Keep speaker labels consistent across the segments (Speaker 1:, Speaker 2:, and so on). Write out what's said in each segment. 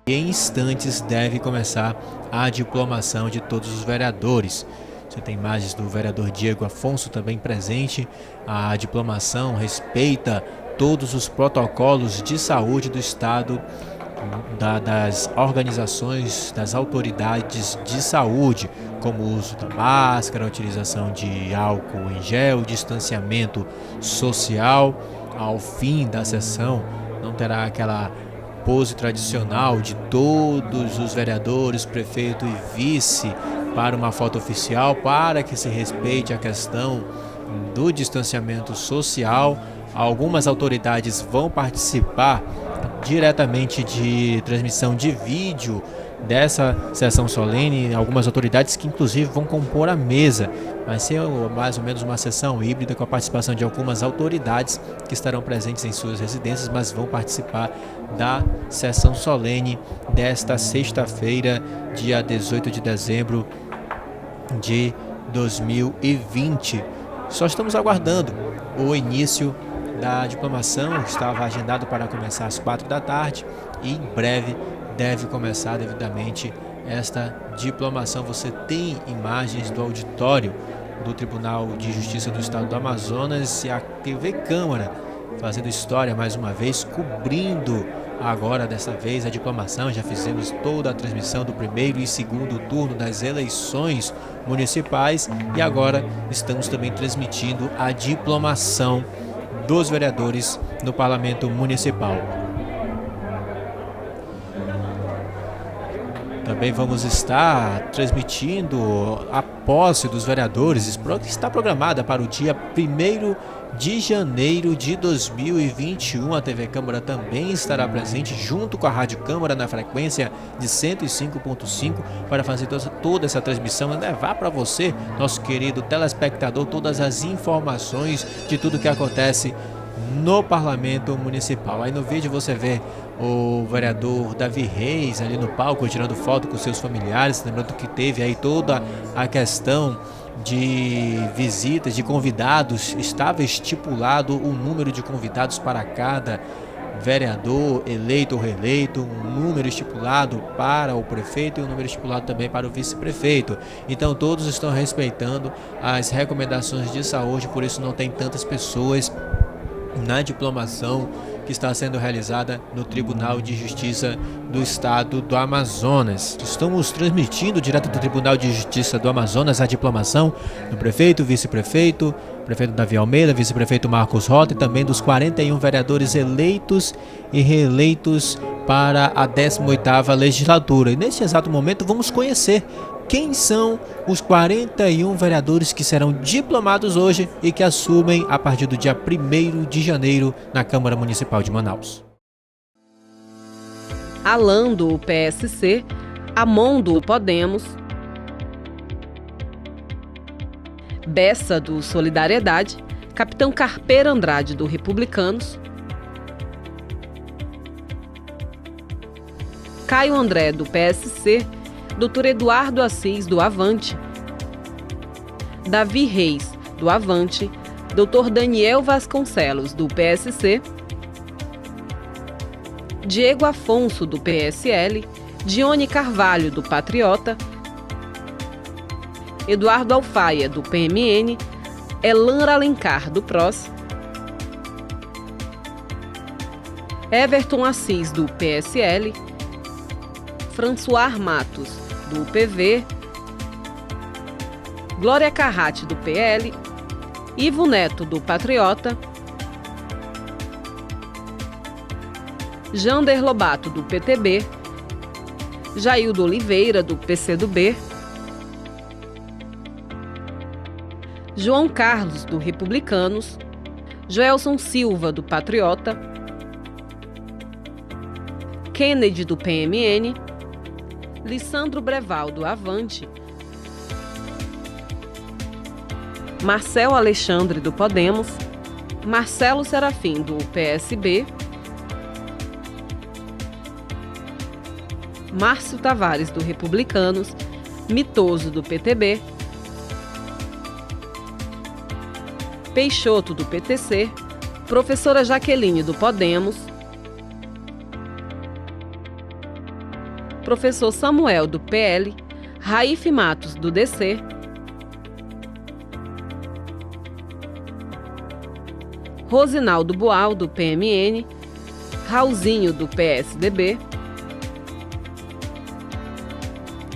Speaker 1: E em instantes deve começar a diplomação de todos os vereadores. Você tem imagens do vereador Diego Afonso também presente. A diplomação respeita todos os protocolos de saúde do Estado, das organizações, das autoridades de saúde, como o uso da máscara, a utilização de álcool em gel, distanciamento social. Ao fim da sessão, não terá aquela pose tradicional de todos os vereadores, prefeito e vice para uma foto oficial, para que se respeite a questão do distanciamento social. Algumas autoridades vão participar diretamente de transmissão de vídeo dessa sessão solene, algumas autoridades que inclusive vão compor a mesa. Vai ser mais ou menos uma sessão híbrida com a participação de algumas autoridades que estarão presentes em suas residências, mas vão participar da sessão solene desta sexta-feira, dia 18 de dezembro de 2020. Só estamos aguardando o início da diplomação, estava agendado para começar às 4 da tarde e em breve deve começar devidamente esta diplomação. Você tem imagens do auditório do Tribunal de Justiça do Estado do Amazonas e a TV Câmara fazendo história mais uma vez, cobrindo agora dessa vez a diplomação. Já fizemos toda a transmissão do primeiro e segundo turno das eleições municipais e agora estamos também transmitindo a diplomação dos vereadores no Parlamento Municipal. Também vamos estar transmitindo a posse dos vereadores, que está programada para o dia 1º de janeiro de 2021. A TV Câmara também estará presente junto com a Rádio Câmara na frequência de 105.5 para fazer toda essa transmissão e levar para você, nosso querido telespectador, todas as informações de tudo que acontece no Parlamento Municipal. Aí no vídeo você vê o vereador Davi Reis ali no palco tirando foto com seus familiares, lembrando que teve aí toda a questão de visitas, de convidados, estava estipulado o número de convidados para cada vereador eleito ou reeleito, um número estipulado para o prefeito e um número estipulado também para o vice-prefeito. Então todos estão respeitando as recomendações de saúde, por isso não tem tantas pessoas na diplomação que está sendo realizada no Tribunal de Justiça do Estado do Amazonas. Estamos transmitindo direto do Tribunal de Justiça do Amazonas a diplomação do prefeito, vice-prefeito, prefeito Davi Almeida, vice-prefeito Marcos Rota e também dos 41 vereadores eleitos e reeleitos para a 18ª legislatura. E neste exato momento vamos conhecer quem são os 41 vereadores que serão diplomados hoje e que assumem a partir do dia 1º de janeiro na Câmara Municipal de Manaus.
Speaker 2: Alan, do PSC, Amon, do Podemos, Bessa, do Solidariedade, Capitão Carpeira Andrade, do Republicanos, Caio André, do PSC, Dr. Eduardo Assis, do Avante, Davi Reis, do Avante, Dr. Daniel Vasconcelos, do PSC, Diego Afonso, do PSL, Dione Carvalho, do Patriota, Eduardo Alfaia, do PMN, Elan Alencar, do PROS, Everton Assis, do PSL, François Matos, do PV, Glória Carrati, do PL, Ivo Neto, do Patriota, Jander Lobato, do PTB, Jaildo Oliveira, do PCdoB, João Carlos, do Republicanos, Joelson Silva, do Patriota, Kennedy, do PMN, Lissandro Breval, do Avante, Marcel Alexandre, do Podemos, Marcelo Serafim, do PSB, Márcio Tavares, do Republicanos, Mitoso, do PTB, Peixoto, do PTC, Professora Jaqueline, do Podemos, Professor Samuel, do PL, Raif Matos, do DC, Rosinaldo Boal, do PMN, Raulzinho, do PSDB,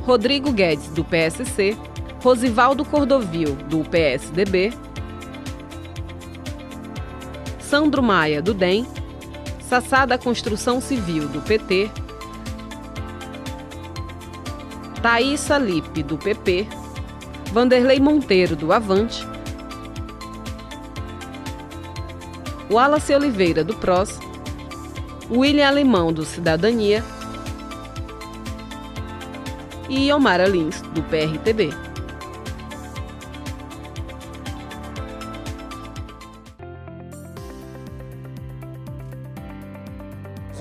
Speaker 2: Rodrigo Guedes, do PSC, Rosivaldo Cordovil, do PSDB, Sandro Maia, do DEM, Sassá da Construção Civil, do PT, Thaísa Lipe, do PP, Vanderlei Monteiro, do Avante, Wallace Oliveira, do PROS, William Alemão, do Cidadania e Omara Lins, do PRTB.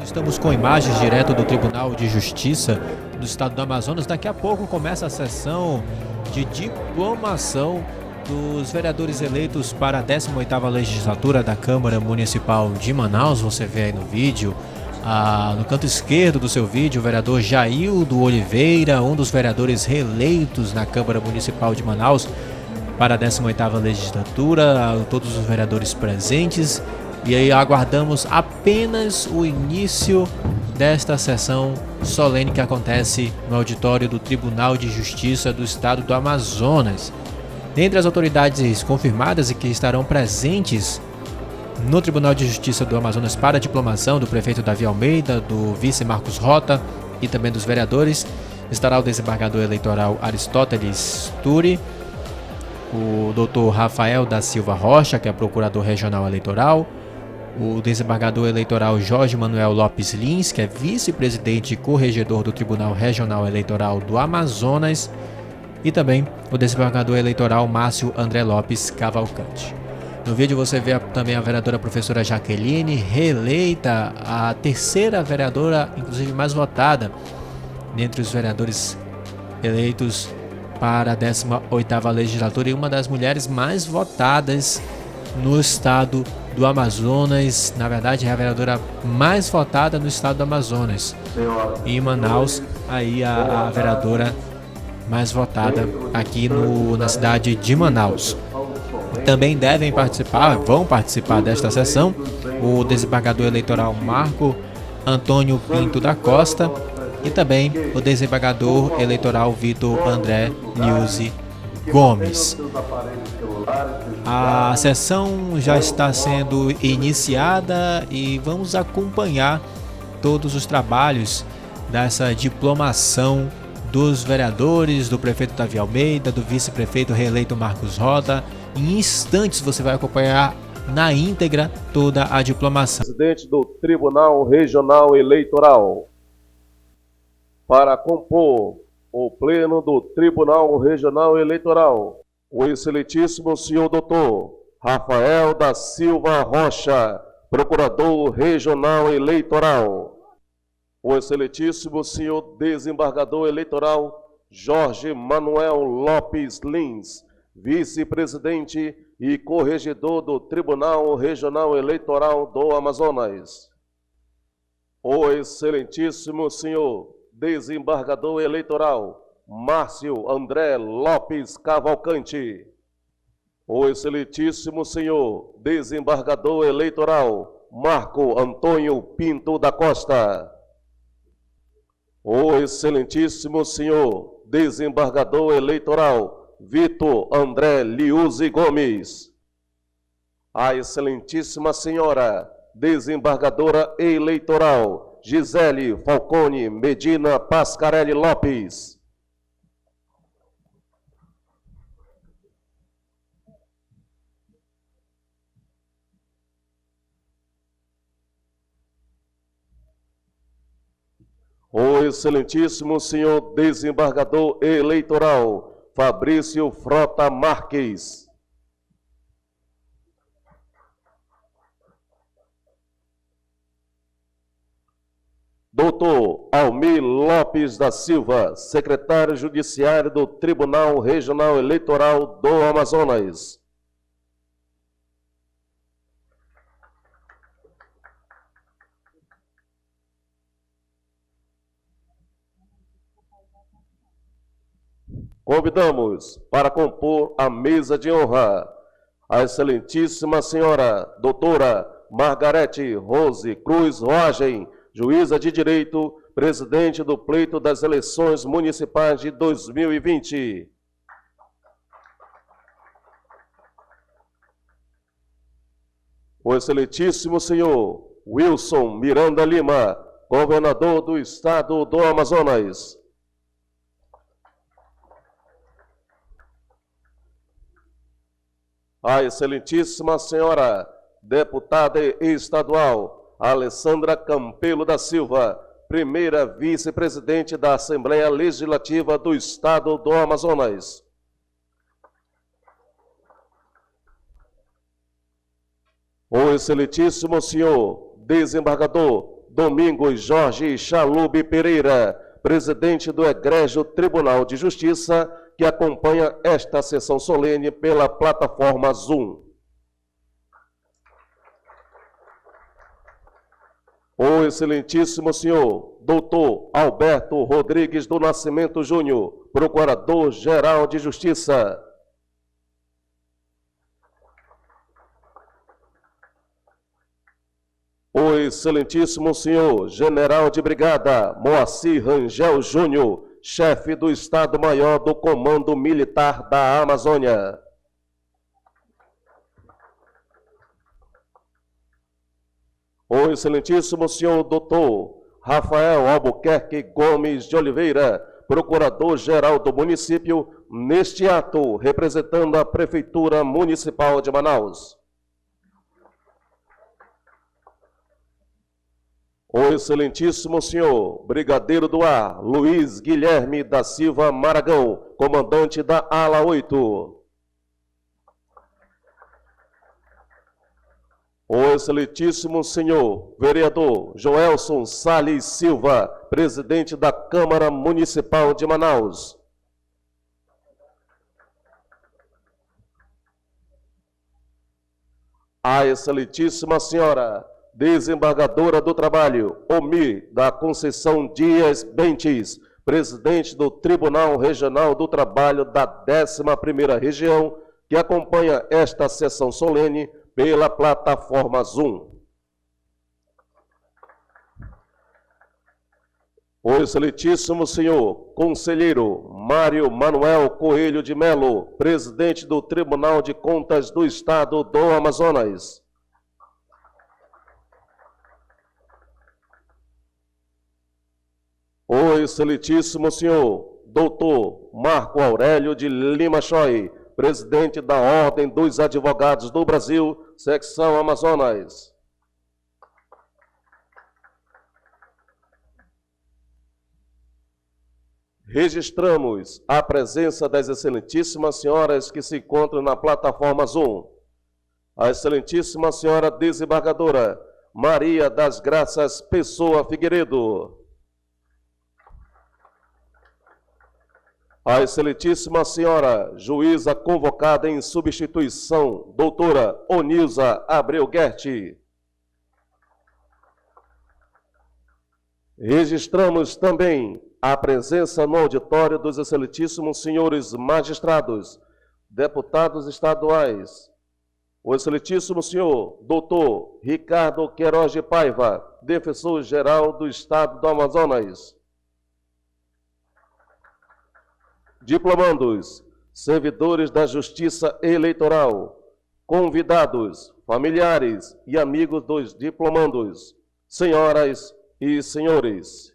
Speaker 1: Estamos com imagens direto do Tribunal de Justiça do Estado do Amazonas. Daqui a pouco começa a sessão de diplomação dos vereadores eleitos para a 18ª legislatura da Câmara Municipal de Manaus. Você vê aí no vídeo, no canto esquerdo do seu vídeo, o vereador Jaildo Oliveira, um dos vereadores reeleitos na Câmara Municipal de Manaus para a 18ª legislatura, todos os vereadores presentes. E aí aguardamos apenas o início desta sessão solene que acontece no auditório do Tribunal de Justiça do Estado do Amazonas. Dentre as autoridades confirmadas e que estarão presentes no Tribunal de Justiça do Amazonas para a diplomação do prefeito Davi Almeida, do vice Marcos Rota e também dos vereadores, estará o desembargador eleitoral Aristóteles Turi, o doutor Rafael da Silva Rocha, que é procurador regional eleitoral, o desembargador eleitoral Jorge Manuel Lopes Lins, que é vice-presidente e corregedor do Tribunal Regional Eleitoral do Amazonas, e também o desembargador eleitoral Márcio André Lopes Cavalcante. No vídeo você vê também a vereadora professora Jaqueline, reeleita, a terceira vereadora, inclusive mais votada, dentre os vereadores eleitos para a 18ª legislatura e uma das mulheres mais votadas no estado do Amazonas. Na verdade, é a vereadora mais votada no estado do Amazonas. E em Manaus, aí a vereadora mais votada aqui na cidade de Manaus. Também vão participar desta sessão o desembargador eleitoral Marco Antônio Pinto da Costa e também o desembargador eleitoral Vitor André Nilze Gomes. A sessão já está sendo iniciada e vamos acompanhar todos os trabalhos dessa diplomação dos vereadores, do prefeito Davi Almeida, do vice-prefeito reeleito Marcos Rota. Em instantes você vai acompanhar na íntegra toda a diplomação.
Speaker 3: Presidente do Tribunal Regional Eleitoral, para compor o Pleno do Tribunal Regional Eleitoral, o excelentíssimo senhor doutor Rafael da Silva Rocha, Procurador Regional Eleitoral, o excelentíssimo senhor desembargador eleitoral Jorge Manuel Lopes Lins, vice-presidente e corregedor do Tribunal Regional Eleitoral do Amazonas, o excelentíssimo senhor desembargador eleitoral Márcio André Lopes Cavalcante, o excelentíssimo senhor desembargador eleitoral Marco Antônio Pinto da Costa, o excelentíssimo senhor desembargador eleitoral Vitor André Liuzzi Gomes, a excelentíssima senhora desembargadora eleitoral Gisele Falcone Medina Pascarelli Lopes, o excelentíssimo senhor desembargador eleitoral Fabrício Frota Marques, doutor Almir Lopes da Silva, secretário judiciário do Tribunal Regional Eleitoral do Amazonas, Convidamos para compor a mesa de honra a excelentíssima senhora doutora Margarete Rose Cruz Roagem, juíza de direito, presidente do pleito das eleições municipais de 2020. O excelentíssimo senhor Wilson Miranda Lima, governador do estado do Amazonas. A excelentíssima senhora deputada estadual Alessandra Campelo da Silva, primeira vice-presidente da Assembleia Legislativa do estado do Amazonas. O excelentíssimo senhor desembargador Domingos Jorge Chalub Pereira, presidente do Egrégio Tribunal de Justiça, que acompanha esta sessão solene pela plataforma Zoom. O excelentíssimo senhor doutor Alberto Rodrigues do Nascimento Júnior, procurador-geral de Justiça. O excelentíssimo senhor general de brigada Moacir Rangel Júnior, chefe do Estado-Maior do Comando Militar da Amazônia. O excelentíssimo senhor doutor Rafael Albuquerque Gomes de Oliveira, procurador-geral do município, neste ato representando a Prefeitura Municipal de Manaus. O excelentíssimo senhor brigadeiro do ar Luiz Guilherme da Silva Maragão, comandante da Ala 8. O excelentíssimo senhor vereador Joelson Salles Silva, presidente da Câmara Municipal de Manaus. A excelentíssima senhora desembargadora do Trabalho, Omi da Conceição Dias Bentes, presidente do Tribunal Regional do Trabalho da 11ª Região, que acompanha esta sessão solene pela plataforma Zoom. O excelentíssimo senhor conselheiro Mário Manuel Coelho de Melo, presidente do Tribunal de Contas do Estado do Amazonas. O excelentíssimo senhor doutor Marco Aurélio de Lima Choi, presidente da Ordem dos Advogados do Brasil, secção Amazonas. Registramos a presença das excelentíssimas senhoras que se encontram na plataforma Zoom. A excelentíssima senhora desembargadora Maria das Graças Pessoa Figueiredo. A excelentíssima senhora juíza convocada em substituição, doutora Onilza Abreu Guerti. Registramos também a presença no auditório dos excelentíssimos senhores magistrados, deputados estaduais, o excelentíssimo senhor doutor Ricardo Queiroz de Paiva, defensor-geral do Estado do Amazonas. Diplomandos, servidores da Justiça Eleitoral, convidados, familiares e amigos dos diplomandos, senhoras e senhores.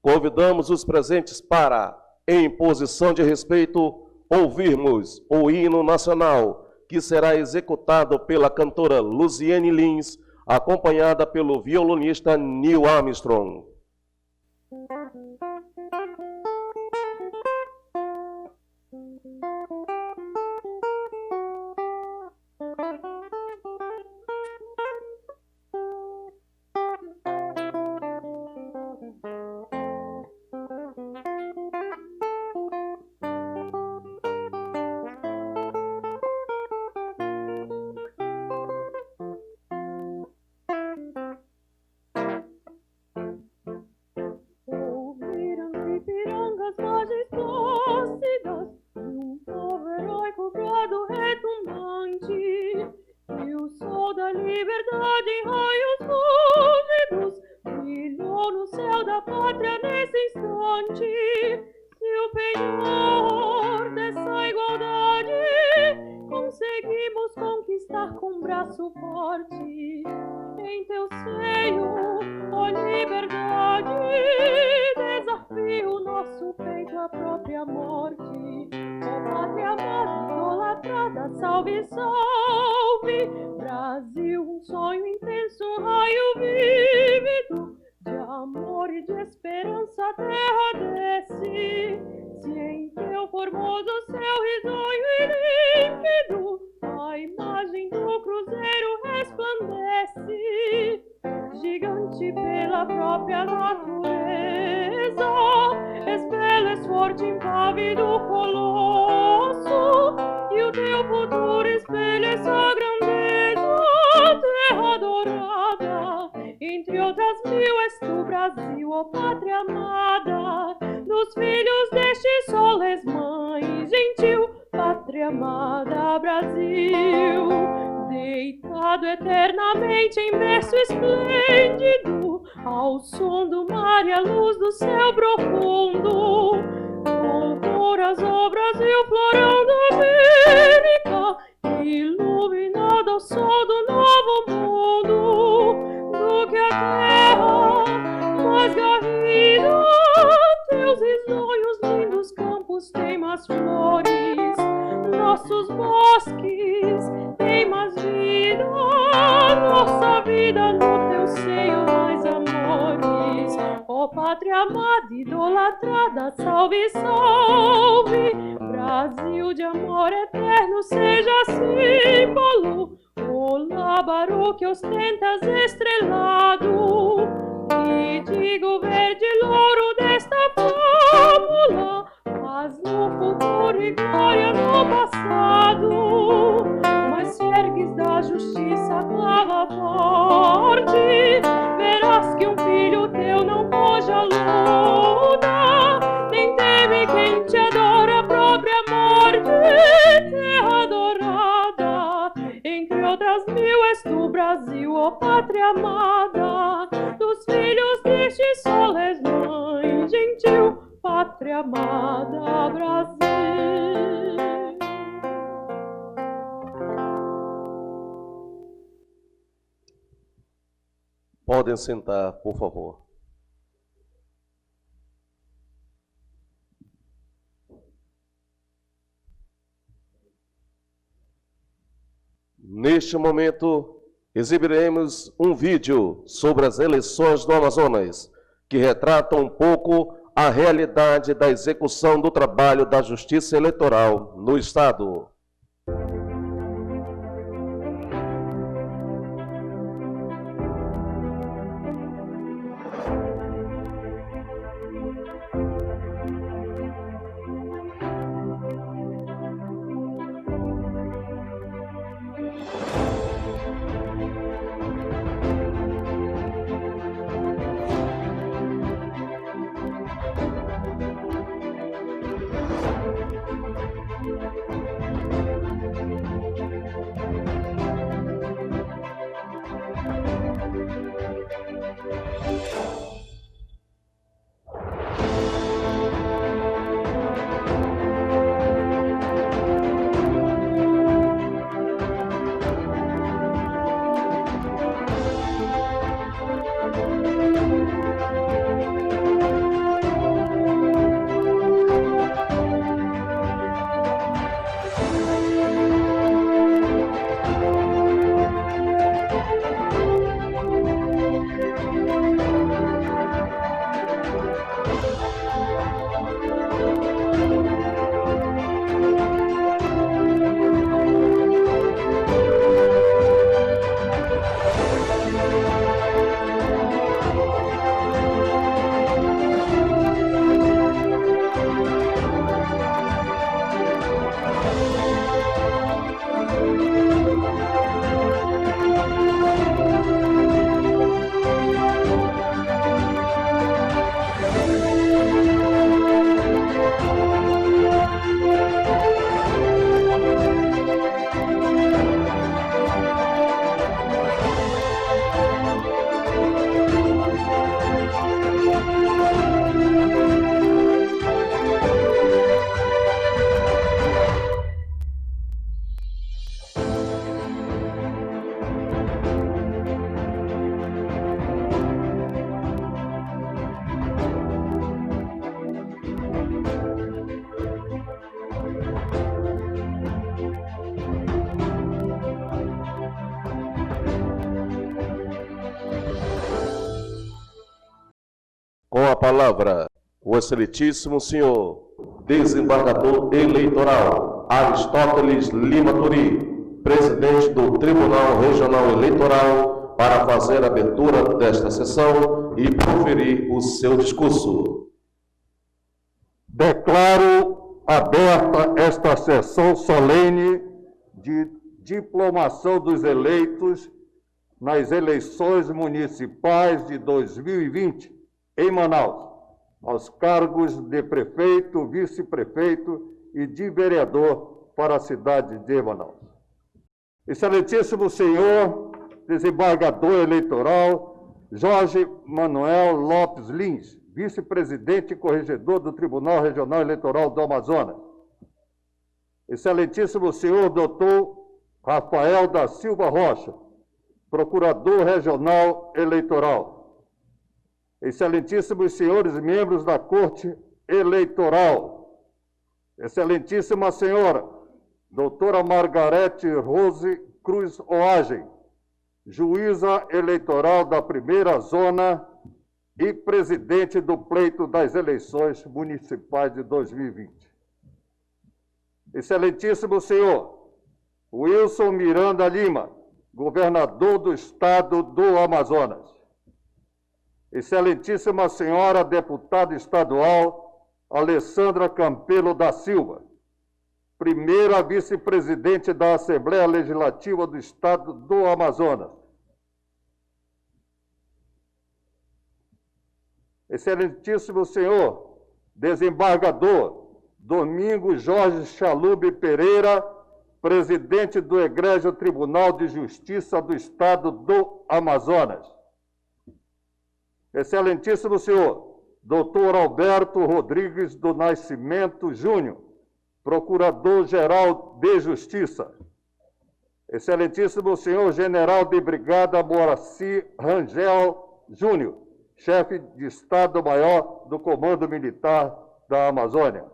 Speaker 3: Convidamos os presentes para, em posição de respeito, ouvirmos o hino nacional, que será executado pela cantora Luziene Lins, acompanhada pelo violonista Neil Armstrong.
Speaker 4: liberdade em raios lúcidos brilhou no céu da pátria nesse instante. Se o penhor dessa igualdade conseguimos conquistar com braço forte, em teu seio, ó liberdade, desafio o nosso peito à própria morte. Ó pátria amada, idolatrada, salve, salve, Brasil, um sonho intenso, um raio vívido de amor e de esperança a terra desce. Se em teu formoso céu risonho e límpido a imagem do cruzeiro resplandece, gigante pela própria natureza, és belo, és forte, impávido colosso, e o teu futuro espelha essa grandeza, terra dourada. Entre outras mil és tu, Brasil, ó pátria amada, dos filhos deste sol és mãe gentil, pátria amada, Brasil. Deitado eternamente em berço esplêndido, ao som do mar e à luz do céu profundo, louvor às obras e o florão da América, iluminado ao sol do novo mundo, do que a terra mais garrida, teus risonhos lindos campos têm mais flores, nossos bosques têm mais vida, nossa vida no teu seio mais amores. Ó pátria amada, idolatrada, salve, salve, Brasil de amor eterno, seja símbolo, o lábaro que ostentas estrelado, e digo verde louro desta fábula, mas no futuro e glória no passado. Mas se ergues da justiça a clava forte, verás que um filho teu não foge à luta, nem teme quem te adora a própria morte, terra adorada. Entre outras mil és tu, Brasil, ó pátria amada, dos filhos deste sol és mãe gentil, pátria amada, Brasil.
Speaker 3: Podem sentar, por favor. Neste momento, exibiremos um vídeo sobre as eleições do Amazonas, que retrata um pouco a realidade da execução do trabalho da Justiça Eleitoral no Estado. palavra o excelentíssimo senhor desembargador eleitoral Aristóteles Lima Turi, presidente do Tribunal Regional Eleitoral, para fazer a abertura desta sessão e proferir o seu discurso.
Speaker 5: Declaro aberta esta sessão solene de diplomação dos eleitos nas eleições municipais de 2020 em Manaus, aos cargos de prefeito, vice-prefeito e de vereador para a cidade de Manaus. Excelentíssimo senhor desembargador eleitoral Jorge Manuel Lopes Lins, vice-presidente e corregedor do Tribunal Regional Eleitoral do Amazonas. Excelentíssimo senhor doutor Rafael da Silva Rocha, procurador regional eleitoral. Excelentíssimos senhores membros da Corte Eleitoral. Excelentíssima senhora doutora Margarete Rose Cruz Oagem, juíza eleitoral da primeira zona e presidente do pleito das eleições municipais de 2020. Excelentíssimo senhor Wilson Miranda Lima, governador do estado do Amazonas. Excelentíssima senhora deputada estadual Alessandra Campelo da Silva, primeira vice-presidente da Assembleia Legislativa do estado do Amazonas. Excelentíssimo senhor desembargador Domingos Jorge Chalub Pereira, presidente do Egrégio Tribunal de Justiça do estado do Amazonas. Excelentíssimo senhor doutor Alberto Rodrigues do Nascimento Júnior, procurador-geral de Justiça. Excelentíssimo senhor general de brigada Moacir Rangel Júnior, chefe de Estado-Maior do Comando Militar da Amazônia.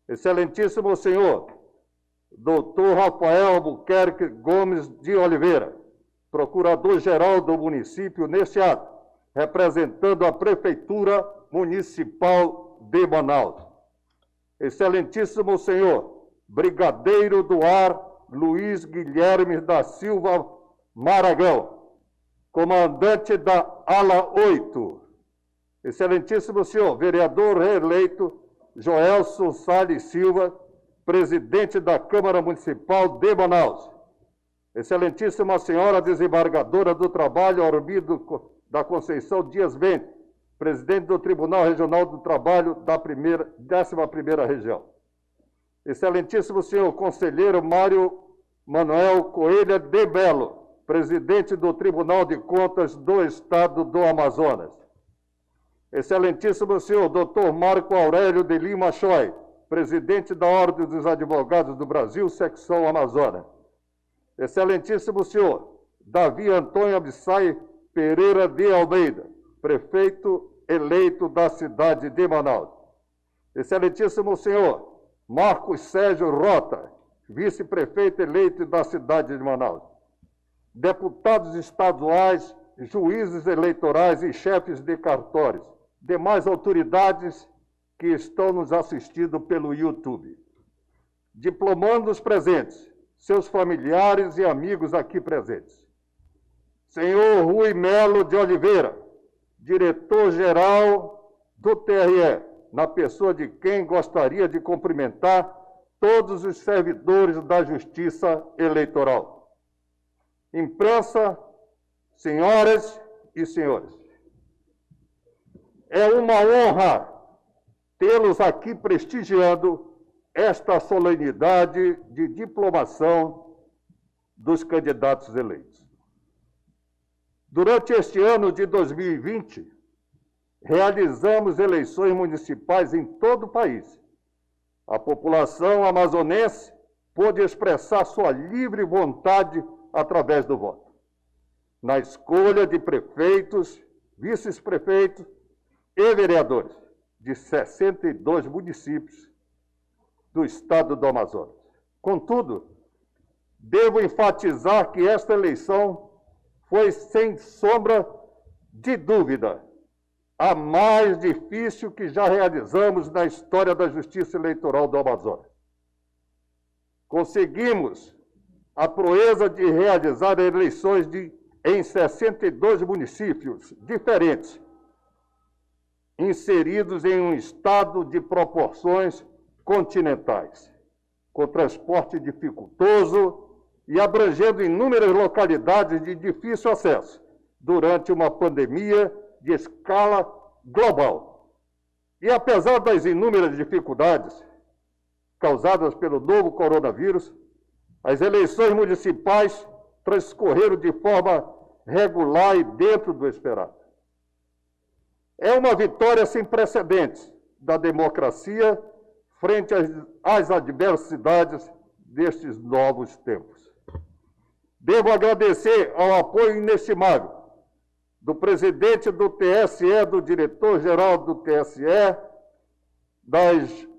Speaker 5: Excelentíssimo senhor doutor Rafael Albuquerque Gomes de Oliveira, procurador-geral do município neste ato, representando a Prefeitura Municipal de Manaus. Excelentíssimo senhor brigadeiro do ar Luiz Guilherme da Silva Maragão, comandante da Ala 8. Excelentíssimo senhor vereador reeleito Joelson Salles Silva, presidente da Câmara Municipal de Manaus. Excelentíssima senhora desembargadora do Trabalho Armindo da Conceição Dias Bento, presidente do Tribunal Regional do Trabalho da 11ª Região. Excelentíssimo senhor conselheiro Mário Manuel Coelho de Belo, presidente do Tribunal de Contas do Estado do Amazonas. Excelentíssimo senhor Dr. Marco Aurélio de Lima Choi, presidente da Ordem dos Advogados do Brasil, secção Amazonas. Excelentíssimo senhor Davi Antônio Abissai Pereira de Almeida, prefeito eleito da cidade de Manaus. Excelentíssimo senhor Marcos Sérgio Rota, vice-prefeito eleito da cidade de Manaus. Deputados estaduais, juízes eleitorais e chefes de cartórios, demais autoridades que estão nos assistindo pelo YouTube. Diplomandos presentes, seus familiares e amigos aqui presentes. Senhor Rui Melo de Oliveira, diretor-geral do TRE, na pessoa de quem gostaria de cumprimentar todos os servidores da Justiça Eleitoral. Imprensa, senhoras e senhores, é uma honra tê-los aqui prestigiando esta solenidade de diplomação dos candidatos eleitos. Durante este ano de 2020, realizamos eleições municipais em todo o país. A população amazonense pôde expressar sua livre vontade através do voto, na escolha de prefeitos, vice-prefeitos e vereadores de 62 municípios do estado do Amazonas. Contudo, devo enfatizar que esta eleição foi, sem sombra de dúvida, a mais difícil que já realizamos na história da Justiça Eleitoral do Amazonas. Conseguimos a proeza de realizar eleições em 62 municípios diferentes, inseridos em um estado de proporções continentais, com transporte dificultoso e abrangendo inúmeras localidades de difícil acesso, durante uma pandemia de escala global. E apesar das inúmeras dificuldades causadas pelo novo coronavírus, as eleições municipais transcorreram de forma regular e dentro do esperado. É uma vitória sem precedentes da democracia frente às adversidades destes novos tempos. Devo agradecer ao apoio inestimável do presidente do TSE, do diretor-geral do TSE,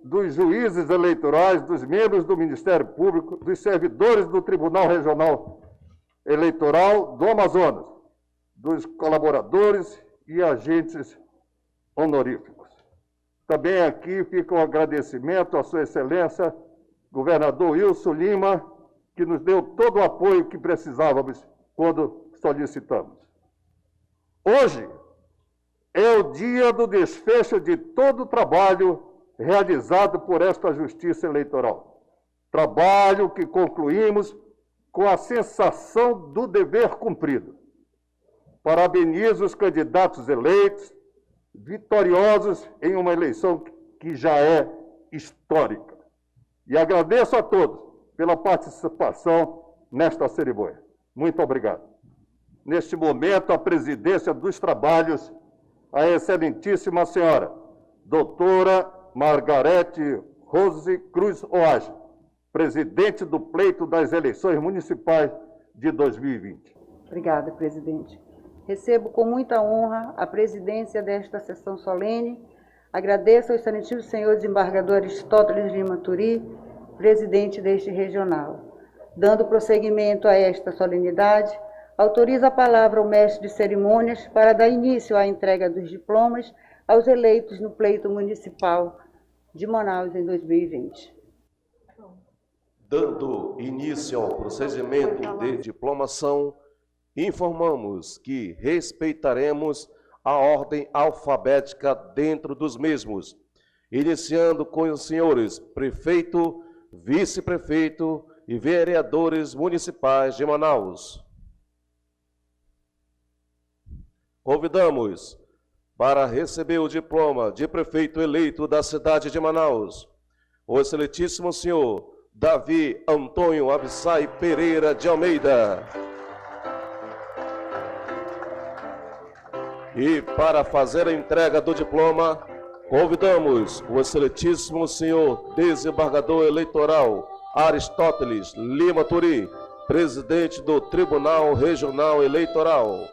Speaker 5: dos juízes eleitorais, dos membros do Ministério Público, dos servidores do Tribunal Regional Eleitoral do Amazonas, dos colaboradores e agentes honoríficos. Também aqui fica um agradecimento à Sua Excelência, governador Wilson Lima, que nos deu todo o apoio que precisávamos quando solicitamos. Hoje é o dia do desfecho de todo o trabalho realizado por esta Justiça Eleitoral. Trabalho que concluímos com a sensação do dever cumprido. Parabenizo os candidatos eleitos, vitoriosos em uma eleição que já é histórica. E agradeço a todos pela participação nesta cerimônia. Muito obrigado. Neste momento, a presidência dos trabalhos, a excelentíssima senhora, doutora Margarete Rose Cruz Oage, presidente do pleito das eleições municipais de 2020.
Speaker 6: Obrigada, presidente. Recebo com muita honra a presidência desta sessão solene. Agradeço ao excelentíssimo senhor desembargador Aristóteles Lima Turi, presidente deste regional. Dando prosseguimento a esta solenidade, autorizo a palavra ao mestre de cerimônias para dar início à entrega dos diplomas aos eleitos no pleito municipal de Manaus em 2020.
Speaker 3: Dando início ao procedimento de diplomação, informamos que respeitaremos a ordem alfabética dentro dos mesmos, iniciando com os senhores prefeito, vice-prefeito e vereadores municipais de Manaus. Convidamos para receber o diploma de prefeito eleito da cidade de Manaus, o excelentíssimo senhor Davi Antônio Abissai Pereira de Almeida. E para fazer a entrega do diploma, convidamos o excelentíssimo senhor desembargador eleitoral Aristóteles Lima Turi, presidente do Tribunal Regional Eleitoral.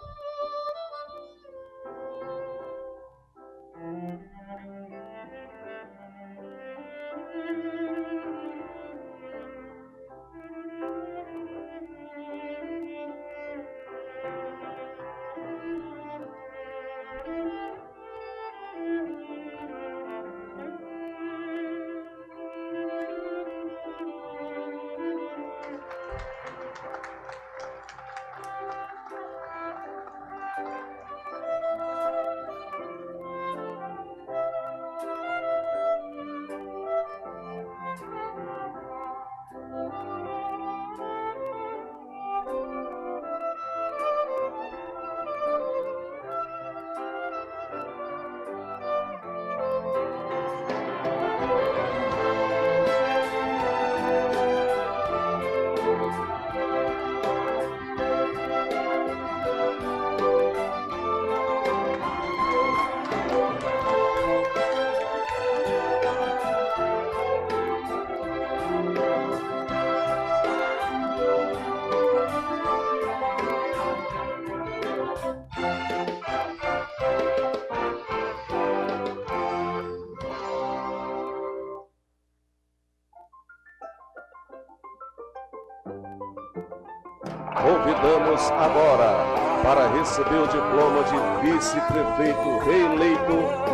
Speaker 3: Convidamos agora para receber o diploma de vice-prefeito reeleito,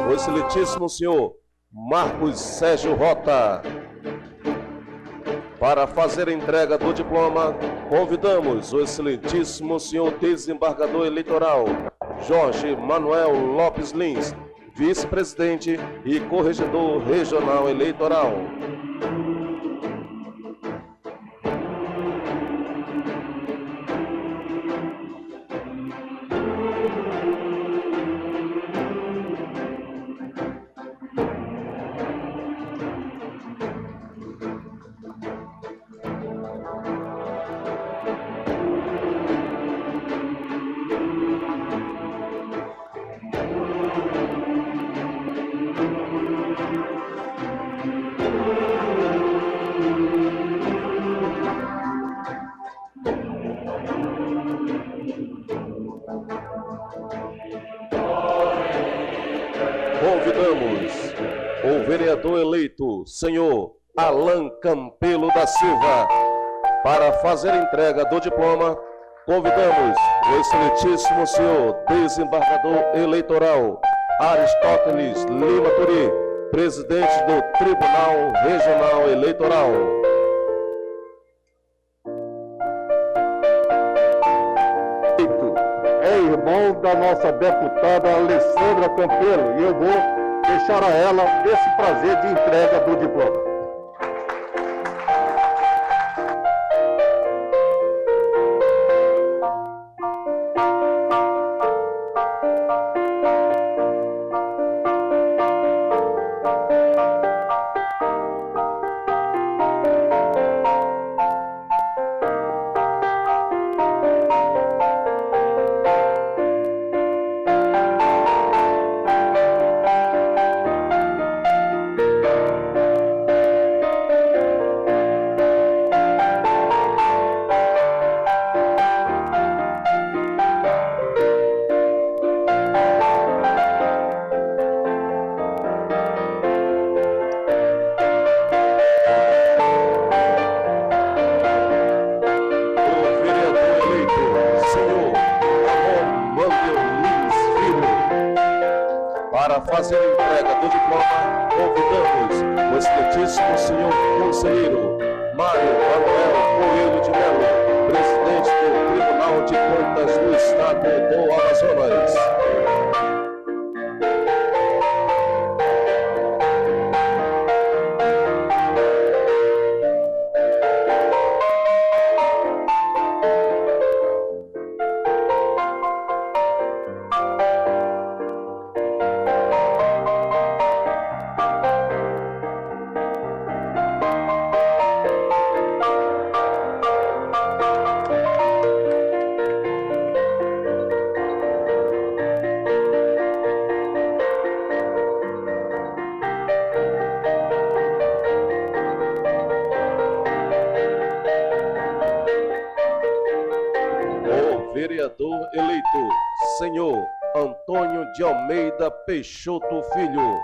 Speaker 3: o excelentíssimo senhor Marcos Sérgio Rota. Para fazer a entrega do diploma, convidamos o excelentíssimo senhor desembargador eleitoral Jorge Manuel Lopes Lins, vice-presidente e corregedor regional eleitoral. Convidamos o vereador eleito, senhor Alan Campelo da Silva, para fazer a entrega do diploma. Convidamos o excelentíssimo senhor desembargador eleitoral Aristóteles Lima Turi, presidente do Tribunal Regional Eleitoral.
Speaker 5: É irmão da nossa deputada Alessandra Campelo e eu vou deixar a ela esse prazer de entrega do diploma.
Speaker 3: Para fazer a entrega do diploma, convidamos o excelentíssimo senhor conselheiro Mário Manuel Coelho de Melo, presidente do Tribunal de Contas do Estado do Amazonas. Vereador eleito, senhor Antônio de Almeida Peixoto Filho.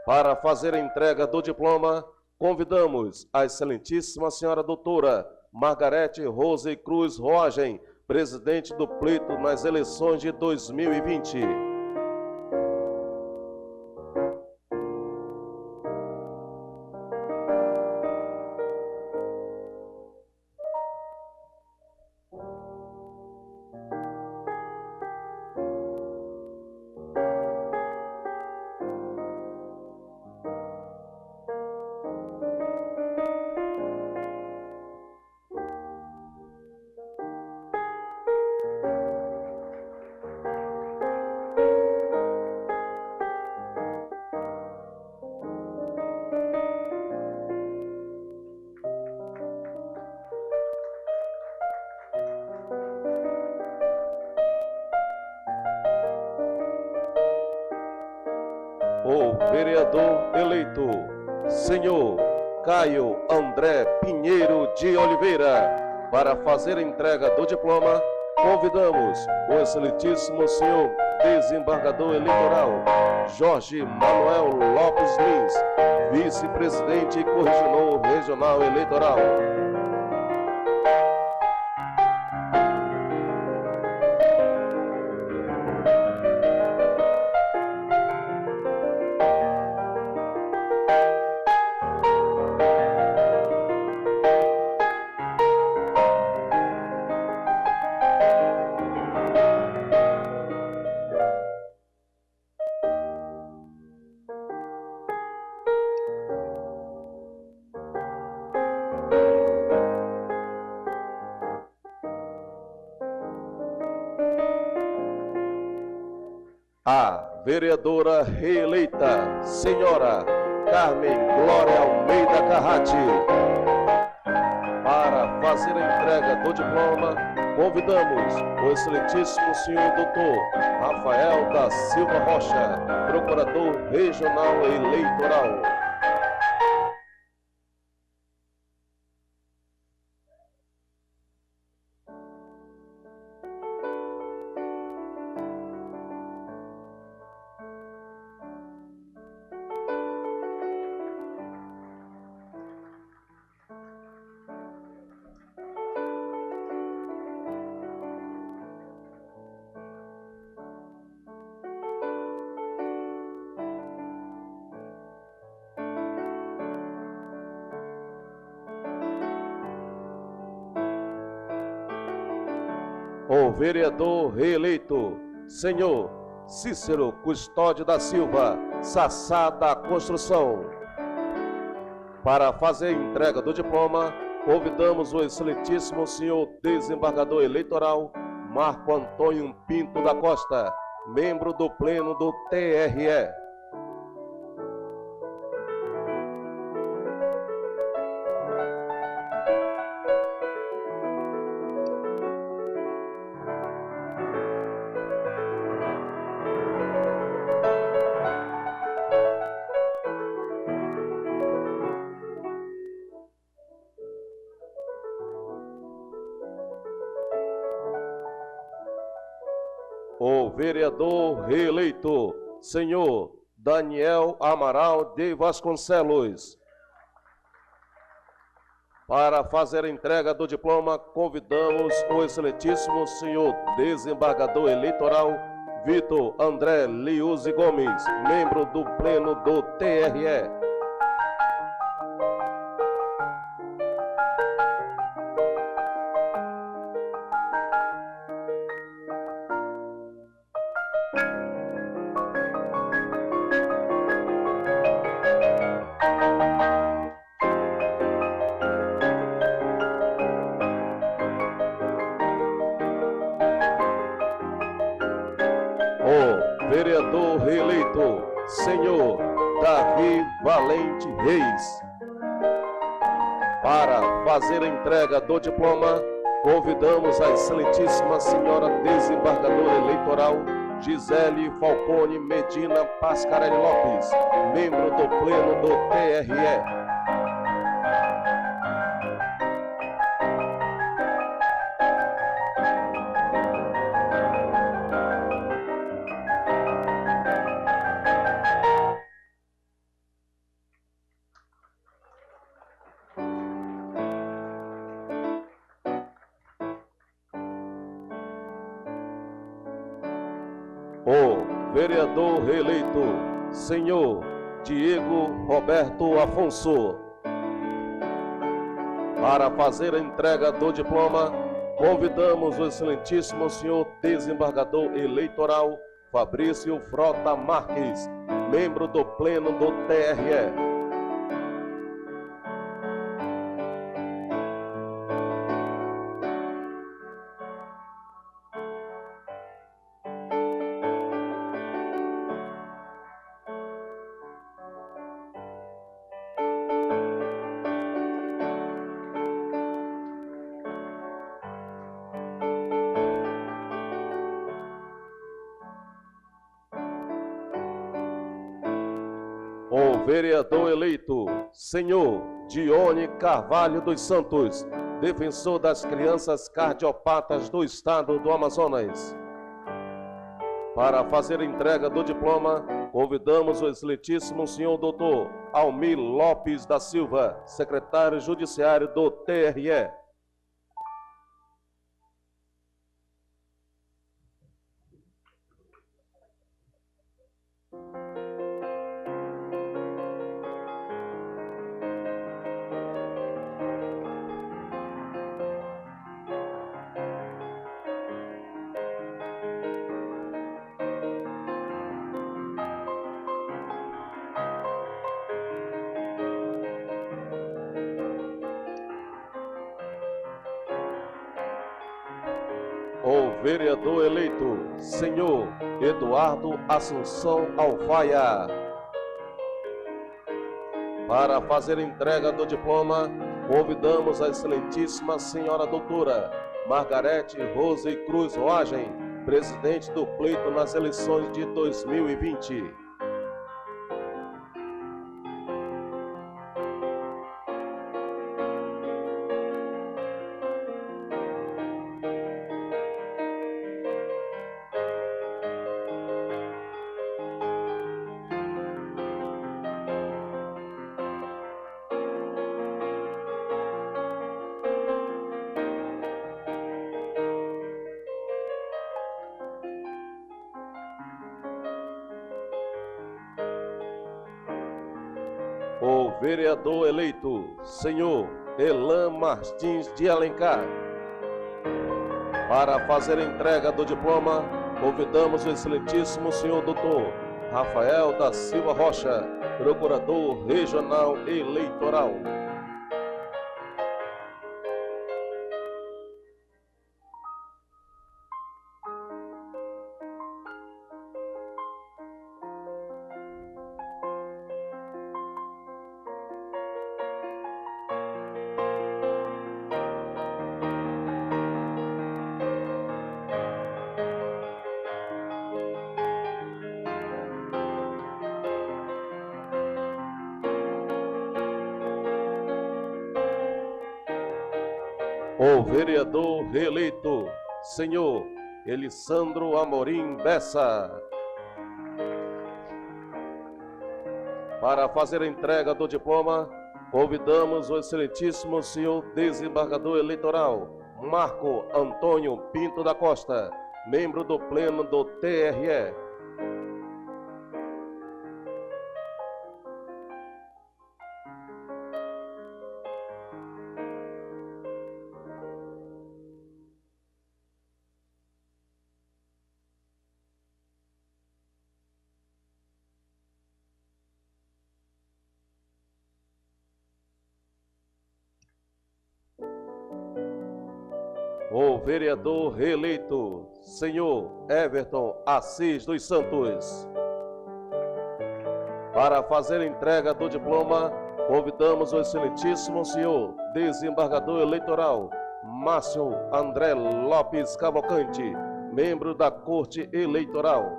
Speaker 3: Para fazer a entrega do diploma, convidamos a excelentíssima senhora doutora Margarete Rose Cruz Roagem, presidente do pleito nas eleições de 2020. O vereador eleito, senhor Caio André Pinheiro de Oliveira. Para fazer a entrega do diploma, convidamos o excelentíssimo senhor desembargador eleitoral Jorge Manuel Lopes Lins, vice-presidente e corregedor regional eleitoral. a vereadora reeleita, senhora Carmen Glória Almeida Carrati. Para fazer a entrega do diploma, convidamos o excelentíssimo senhor doutor Rafael da Silva Rocha, procurador regional eleitoral. O vereador reeleito, senhor Cícero Custódio da Silva, Sassá da Construção. Para fazer a entrega do diploma, convidamos o excelentíssimo senhor desembargador eleitoral Marco Antônio Pinto da Costa, membro do Pleno do TRE. O vereador reeleito, senhor Daniel Amaral de Vasconcelos. Para fazer a entrega do diploma, convidamos o excelentíssimo senhor desembargador eleitoral Vitor André Liuzzi Gomes, membro do Pleno do TRE. O vereador reeleito, senhor Davi Valente Reis. Para fazer a entrega do diploma, convidamos a excelentíssima senhora desembargadora eleitoral Gisele Falcone Medina Pascarelli Lopes, membro do Pleno do TRE. O vereador reeleito, senhor Diego Roberto Afonso. Para fazer a entrega do diploma, convidamos o excelentíssimo senhor desembargador eleitoral Fabrício Frota Marques, membro do Pleno do TRE. O vereador eleito, senhor Dione Carvalho dos Santos, defensor das crianças cardiopatas do estado do Amazonas. Para fazer a entrega do diploma, convidamos o excelentíssimo senhor doutor Almir Lopes da Silva, secretário judiciário do TRE. O vereador eleito, senhor Eduardo Assunção Alfaia. Para fazer entrega do diploma, convidamos a excelentíssima senhora doutora Margarete Rose Cruz Roagem, presidente do pleito nas eleições de 2020. O vereador eleito, senhor Elan Martins de Alencar. Para fazer a entrega do diploma, convidamos o excelentíssimo senhor doutor Rafael da Silva Rocha, procurador regional eleitoral. O vereador reeleito, senhor Elisandro Amorim Bessa. Para fazer a entrega do diploma, convidamos o excelentíssimo senhor desembargador eleitoral, Marco Antônio Pinto da Costa, membro do pleno do TRE. O vereador reeleito, senhor Everton Assis dos Santos. Para fazer a entrega do diploma, convidamos o excelentíssimo senhor desembargador eleitoral, Márcio André Lopes Cavalcante, membro da Corte Eleitoral.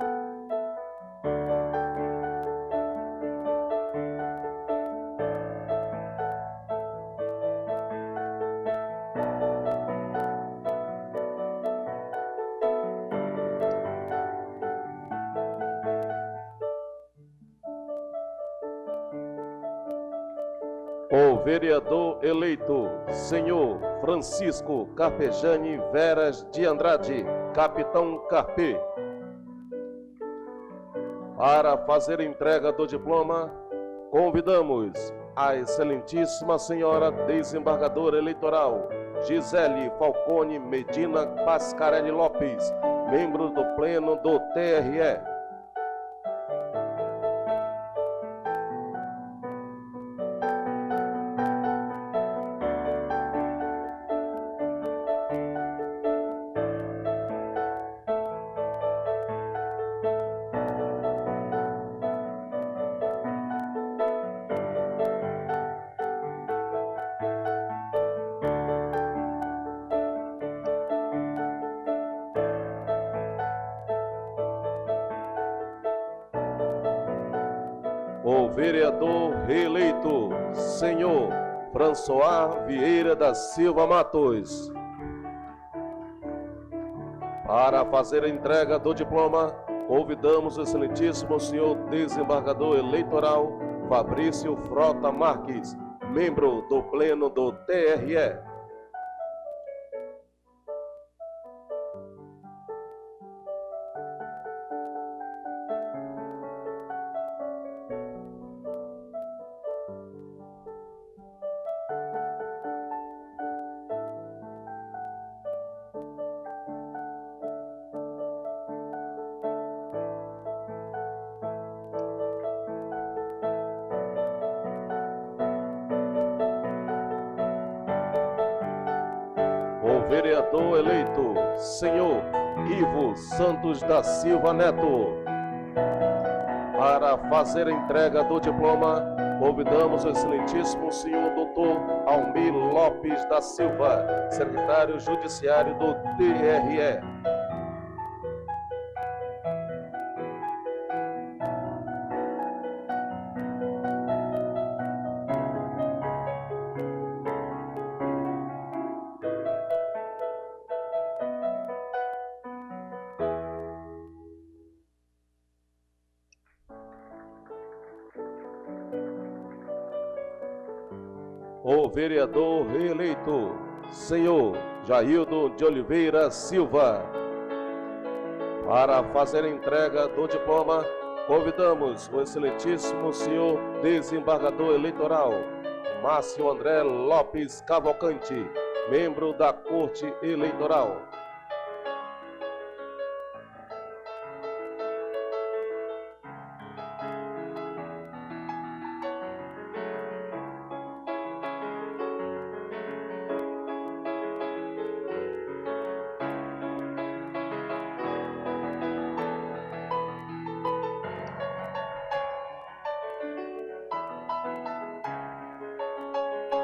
Speaker 3: O vereador eleito, senhor Francisco Carpejani Veras de Andrade, capitão Carpe. Para fazer a entrega do diploma, convidamos a excelentíssima senhora desembargadora eleitoral, Gisele Falcone Medina Pascarelli Lopes, membro do pleno do TRE. O vereador reeleito, senhor François Vieira da Silva Matos. Para fazer a entrega do diploma, convidamos o excelentíssimo senhor desembargador eleitoral Fabrício Frota Marques, membro do pleno do TRE. vereador eleito, senhor Ivo Santos da Silva Neto. Para fazer a entrega do diploma, convidamos o excelentíssimo senhor doutor Almir Lopes da Silva, secretário judiciário do TRE. O vereador reeleito, senhor Jaildo de Oliveira Silva. Para fazer a entrega do diploma, convidamos o excelentíssimo senhor desembargador eleitoral, Márcio André Lopes Cavalcante, membro da Corte Eleitoral.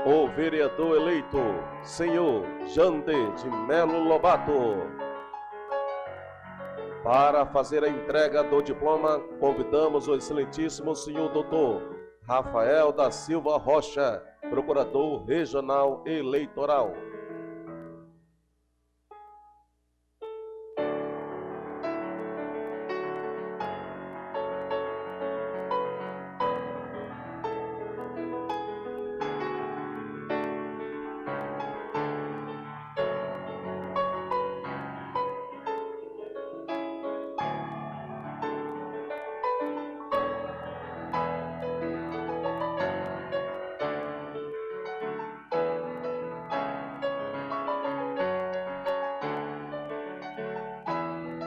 Speaker 3: O vereador eleito, senhor Jander de Melo Lobato. Para fazer a entrega do diploma, convidamos o excelentíssimo senhor doutor Rafael da Silva Rocha, procurador regional eleitoral.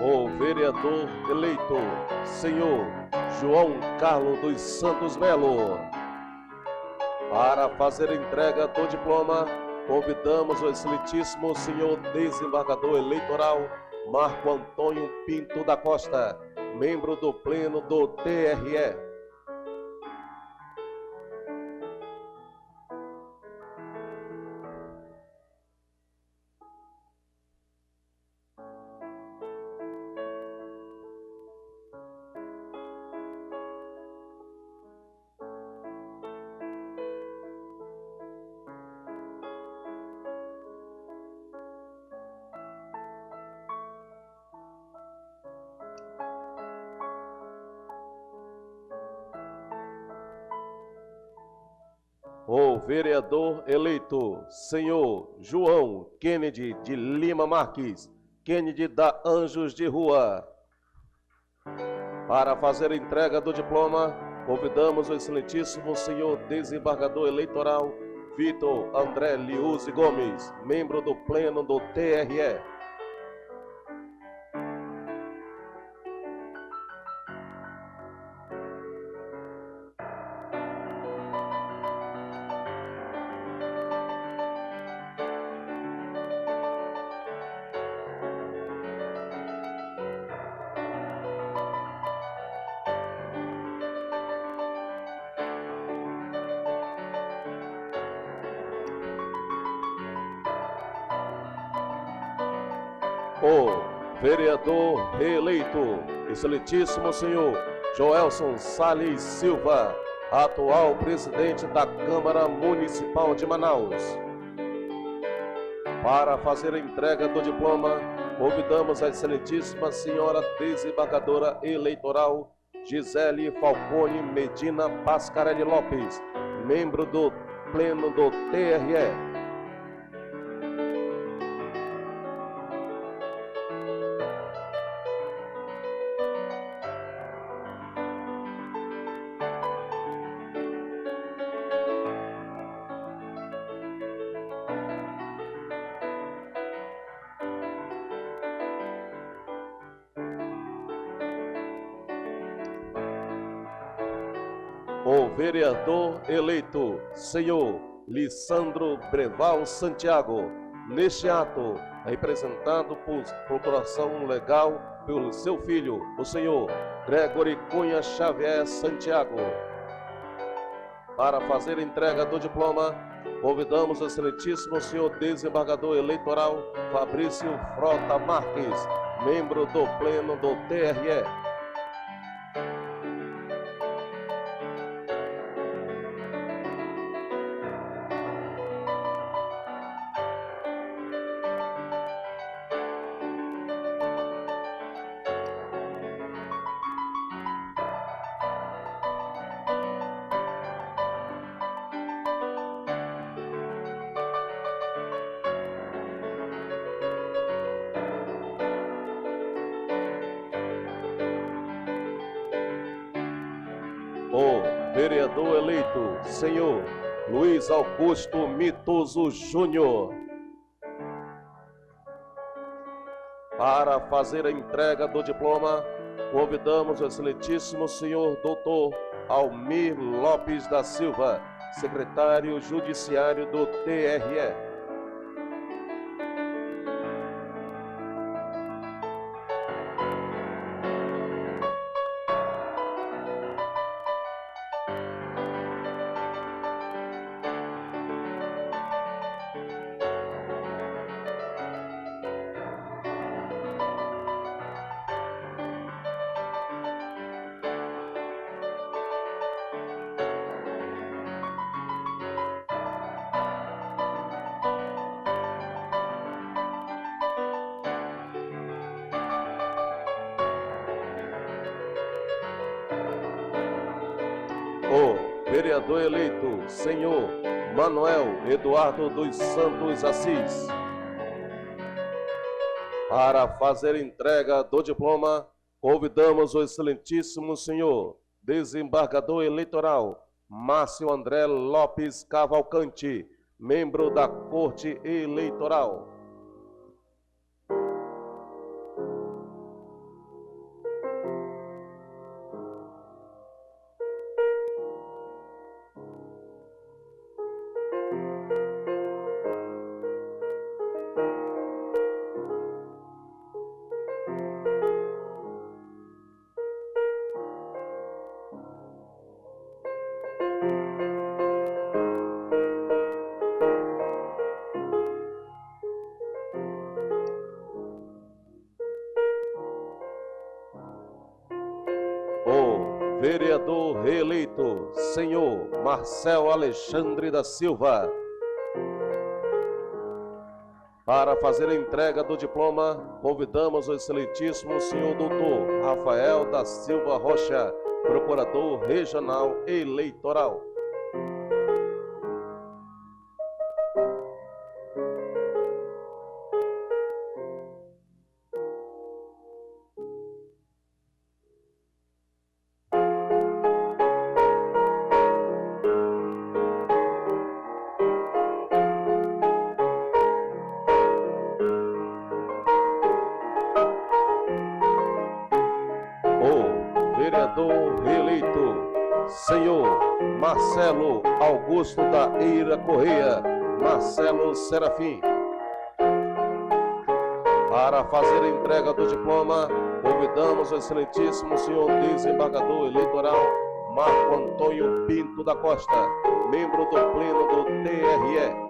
Speaker 3: O vereador eleito, senhor João Carlos dos Santos Melo. Para fazer a entrega do diploma, convidamos o excelentíssimo senhor desembargador eleitoral Marco Antônio Pinto da Costa, membro do Pleno do TRE. O vereador eleito, senhor João Kennedy de Lima Marques, Kennedy da Anjos de Rua. Para fazer a entrega do diploma, convidamos o excelentíssimo senhor desembargador eleitoral Vitor André Liuzzi Gomes, membro do Pleno do TRE. O vereador reeleito, excelentíssimo senhor Joelson Salles Silva, atual presidente da Câmara Municipal de Manaus. Para fazer a entrega do diploma, convidamos a excelentíssima senhora desembargadora eleitoral Gisele Falcone Medina Pascarelli Lopes, membro do Pleno do TRE. O vereador eleito, senhor Lissandro Breval Santiago. Neste ato, representado por procuração legal pelo seu filho, o senhor Gregory Cunha Xavier Santiago. Para fazer entrega do diploma, convidamos o excelentíssimo senhor desembargador eleitoral Fabrício Frota Marques, membro do Pleno do TRE. O vereador eleito, senhor Luiz Augusto Mitoso Júnior. Para fazer a entrega do diploma, convidamos o excelentíssimo senhor doutor Almir Lopes da Silva, secretário judiciário do TRE. O vereador eleito, senhor Manuel Eduardo dos Santos Assis. Para fazer entrega do diploma, convidamos o excelentíssimo senhor desembargador eleitoral Márcio André Lopes Cavalcante, membro da Corte Eleitoral. O vereador reeleito, senhor Marcel Alexandre da Silva. Para fazer a entrega do diploma, convidamos o excelentíssimo senhor doutor Rafael da Silva Rocha, procurador regional eleitoral. Vereador reeleito, senhor Marcelo Augusto da Eira Correia, Marcelo Serafim. Para fazer a entrega do diploma, convidamos o excelentíssimo senhor desembargador eleitoral Marco Antônio Pinto da Costa, membro do Pleno do TRE.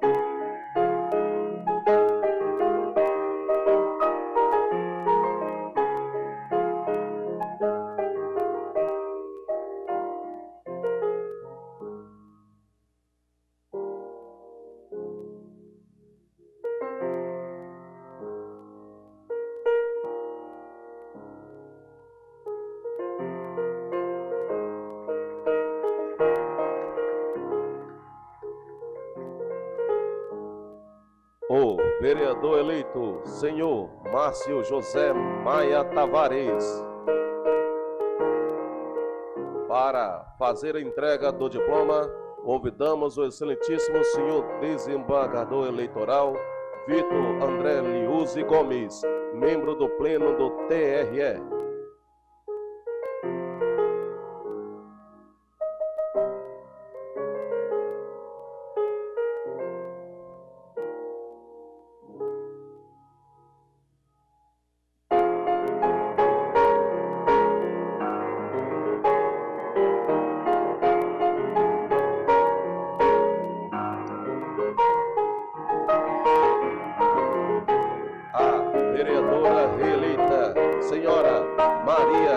Speaker 3: O vereador eleito, senhor Márcio José Maia Tavares. Para fazer a entrega do diploma, convidamos o excelentíssimo senhor desembargador eleitoral Vitor André Liuzzi Gomes, membro do Pleno do TRE.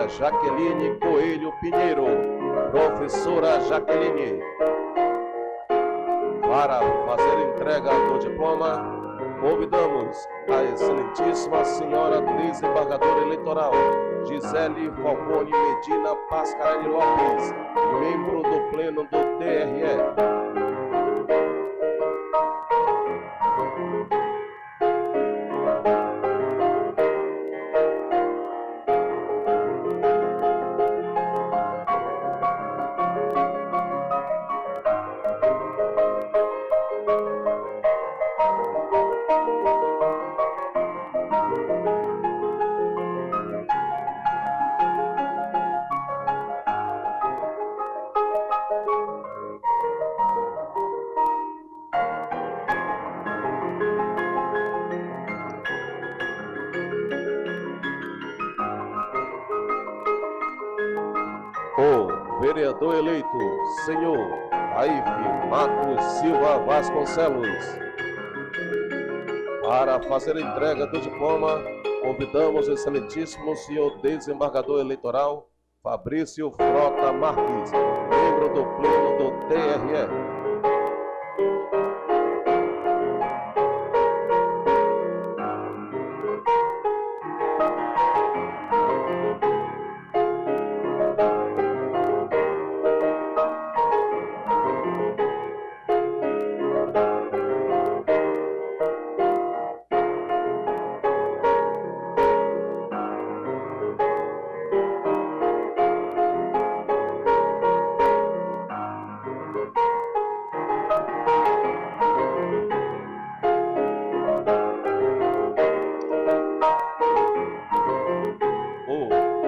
Speaker 3: Maria Jaqueline Coelho Pinheiro, professora Jaqueline. Para fazer entrega do diploma, convidamos a excelentíssima senhora desembargadora eleitoral Gisele Falcone Medina Pascarelli Lopes, membro do pleno do TRE. O vereador eleito, senhor Aife Matos Silva Vasconcelos. Para fazer a entrega do diploma, convidamos o excelentíssimo senhor desembargador eleitoral Fabrício Frota Marques, membro do pleno do TRE.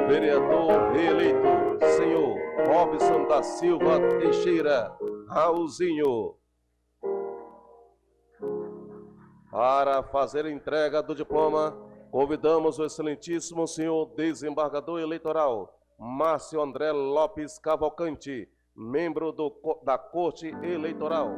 Speaker 3: Vereador reeleito, senhor Robson da Silva Teixeira, Raulzinho. Para fazer a entrega do diploma, convidamos o excelentíssimo senhor desembargador eleitoral Márcio André Lopes Cavalcante, membro da Corte Eleitoral.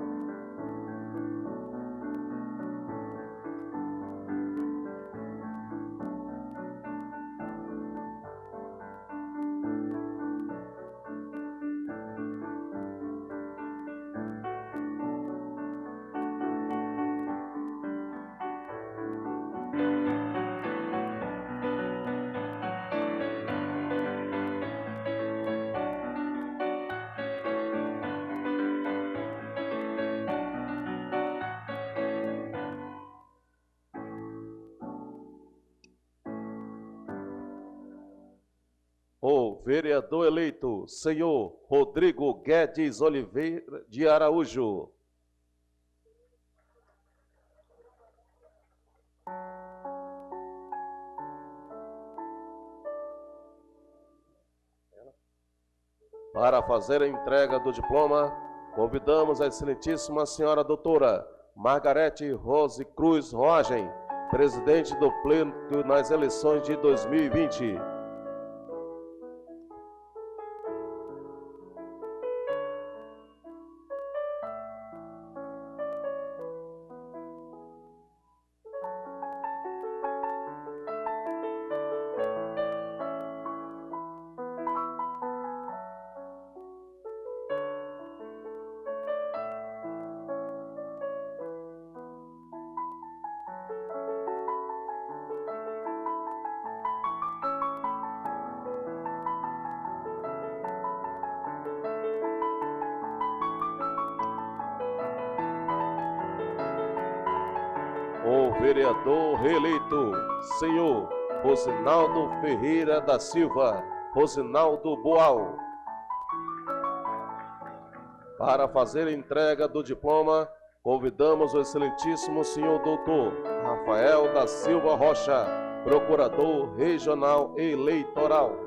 Speaker 3: O vereador eleito, senhor Rodrigo Guedes Oliveira de Araújo. Para fazer a entrega do diploma, convidamos a excelentíssima senhora doutora Margarete Rose Cruz Roagem, presidente do pleno nas eleições de 2020. O vereador reeleito, senhor Rosinaldo Ferreira da Silva, Rosinaldo Boal. Para fazer a entrega do diploma, convidamos o excelentíssimo senhor doutor Rafael da Silva Rocha, procurador regional eleitoral.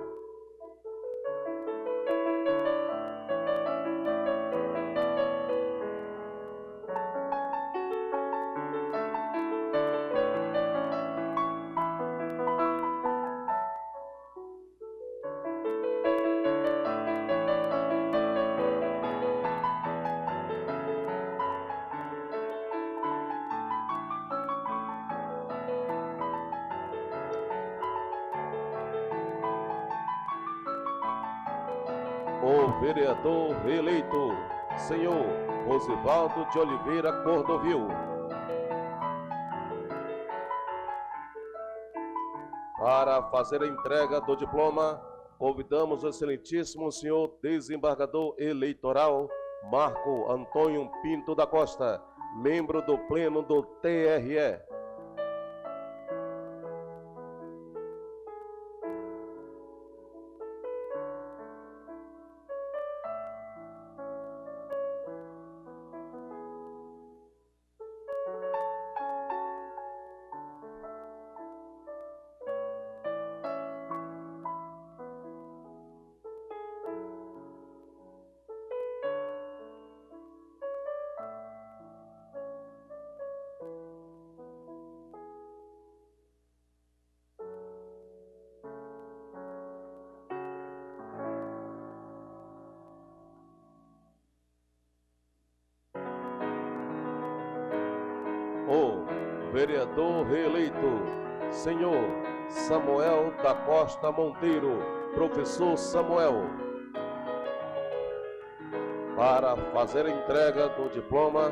Speaker 3: o vereador reeleito, senhor Rosivaldo de Oliveira Cordovil. Para fazer a entrega do diploma, convidamos o excelentíssimo senhor desembargador eleitoral Marco Antônio Pinto da Costa, membro do Pleno do TRE. O vereador reeleito, senhor Samuel da Costa Monteiro, professor Samuel. Para fazer a entrega do diploma,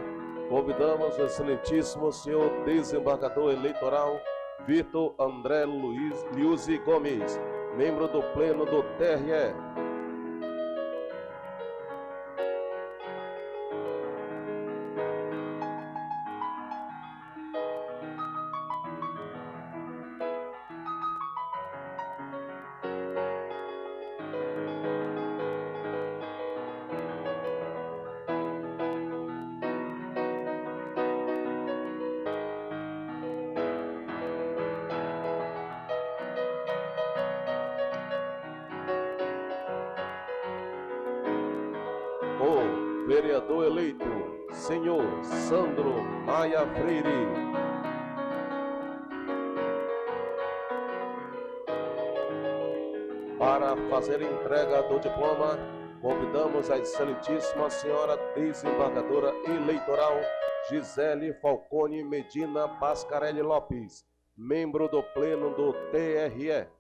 Speaker 3: convidamos o excelentíssimo senhor desembargador eleitoral Vitor André Luiz Liuzzi Gomes, membro do Pleno do TRE. O vereador eleito, senhor Sandro Maia Freire. Para fazer a entrega do diploma, convidamos a excelentíssima senhora desembargadora eleitoral Gisele Falcone Medina Pascarelli Lopes, membro do Pleno do TRE.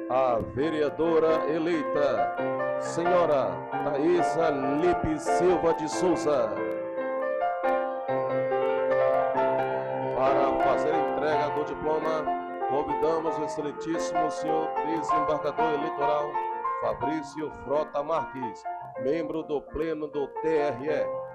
Speaker 3: A vereadora eleita, senhora Thaisa Lipe Silva de Souza. Para fazer a entrega do diploma, convidamos o excelentíssimo senhor desembargador eleitoral Fabrício Frota Marques, membro do Pleno do TRE.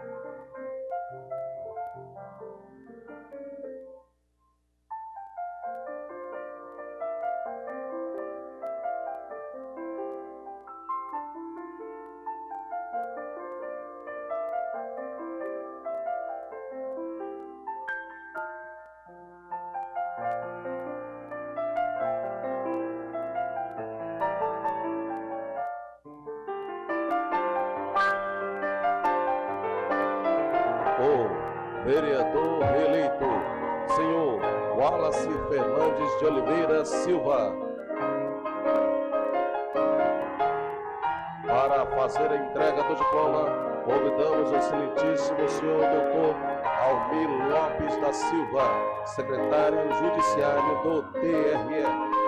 Speaker 3: O vereador reeleito, senhor Wallace Fernandes de Oliveira Silva. Para fazer a entrega do diploma, convidamos o excelentíssimo senhor doutor Almir Lopes da Silva, secretário judiciário do TRE.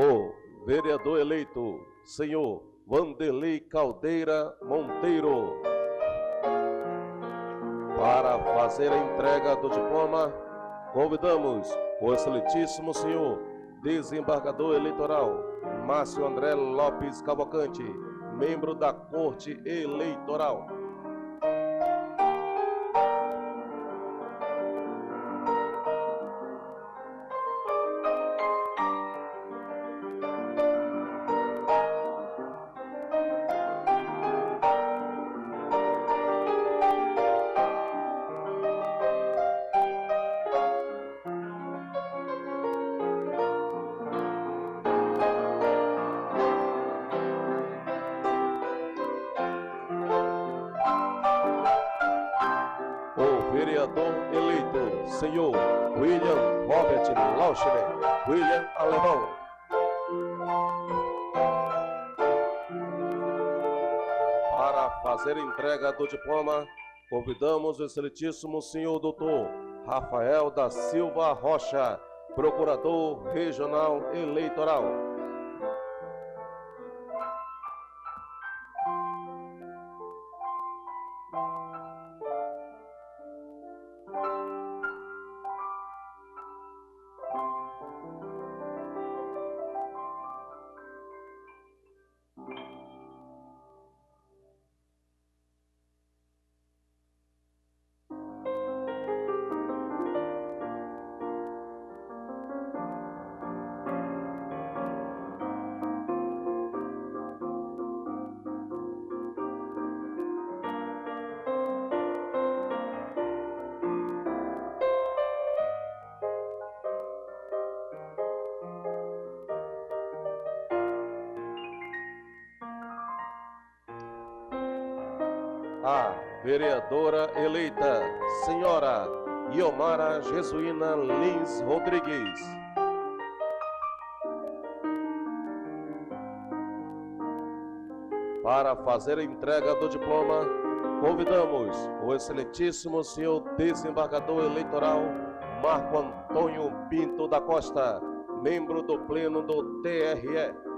Speaker 3: O vereador eleito, senhor Vanderlei Caldeira Monteiro. Para fazer a entrega do diploma, convidamos o excelentíssimo senhor desembargador eleitoral Márcio André Lopes Cavalcante, membro da Corte Eleitoral. Vereador eleito, senhor William Robert Lauschner, William Alemão. Para fazer a entrega do diploma, convidamos o excelentíssimo senhor doutor Rafael da Silva Rocha, procurador regional eleitoral. A vereadora eleita, senhora Iomara Jesuína Lins Rodrigues. Para fazer a entrega do diploma, convidamos o excelentíssimo senhor desembargador eleitoral Marco Antônio Pinto da Costa, membro do Pleno do TRE.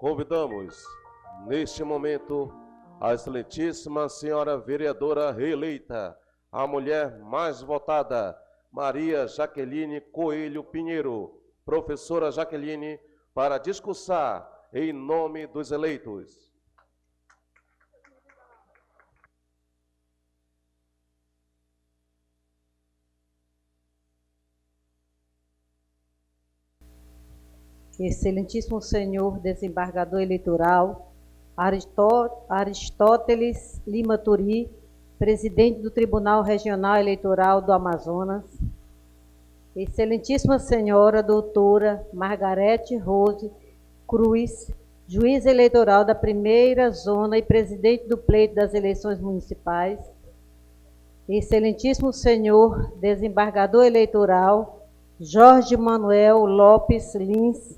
Speaker 3: Convidamos, neste momento, a excelentíssima senhora vereadora reeleita, a mulher mais votada, Maria Jaqueline Coelho Pinheiro, professora Jaqueline, para discursar em nome dos eleitos.
Speaker 7: Excelentíssimo senhor desembargador eleitoral, Aristóteles Lima Turi, presidente do Tribunal Regional Eleitoral do Amazonas, Excelentíssima senhora doutora Margarete Rose Cruz, juiz eleitoral da primeira zona e presidente do pleito das eleições municipais, Excelentíssimo senhor desembargador eleitoral Jorge Manuel Lopes Lins,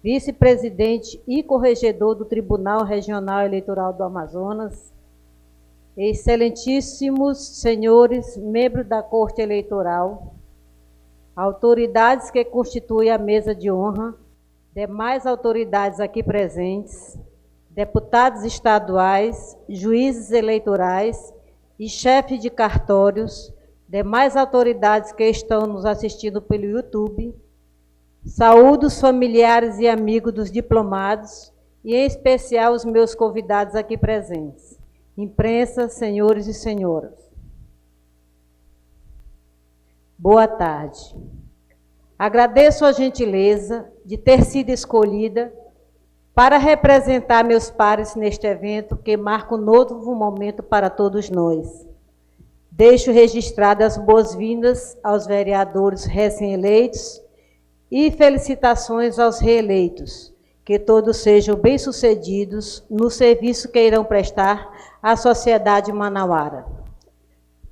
Speaker 7: vice-presidente e corregedor do Tribunal Regional Eleitoral do Amazonas, excelentíssimos senhores, membros da Corte Eleitoral, autoridades que constituem a mesa de honra, demais autoridades aqui presentes, deputados estaduais, juízes eleitorais e chefes de cartórios, demais autoridades que estão nos assistindo pelo YouTube, saúdo os familiares e amigos dos diplomados e, em especial, os meus convidados aqui presentes. Imprensa, senhores e senhoras. Boa tarde. Agradeço a gentileza de ter sido escolhida para representar meus pares neste evento que marca um novo momento para todos nós. Deixo registradas as boas-vindas aos vereadores recém-eleitos e felicitações aos reeleitos, que todos sejam bem-sucedidos no serviço que irão prestar à sociedade manauara.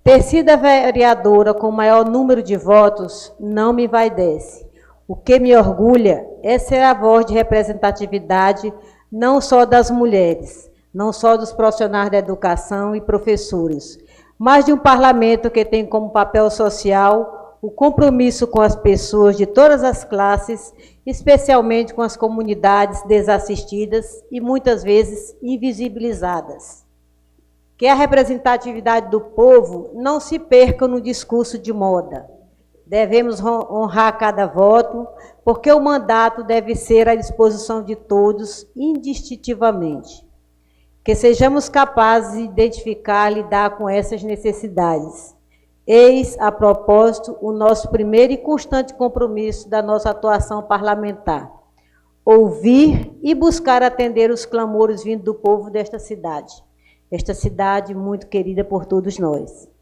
Speaker 7: Ter sido a vereadora com o maior número de votos não me envaidece. O que me orgulha é ser a voz de representatividade não só das mulheres, não só dos profissionais da educação e professores, mas de um parlamento que tem como papel social o compromisso com as pessoas de todas as classes, especialmente com as comunidades desassistidas e muitas vezes invisibilizadas. Que a representatividade do povo não se perca no discurso de moda. Devemos honrar cada voto, porque o mandato deve ser à disposição de todos, indistintivamente. Que sejamos capazes de identificar e lidar com essas necessidades. Eis, a propósito, o nosso primeiro e constante compromisso da nossa atuação parlamentar. Ouvir e buscar atender os clamores vindos do povo desta cidade muito querida por todos nós.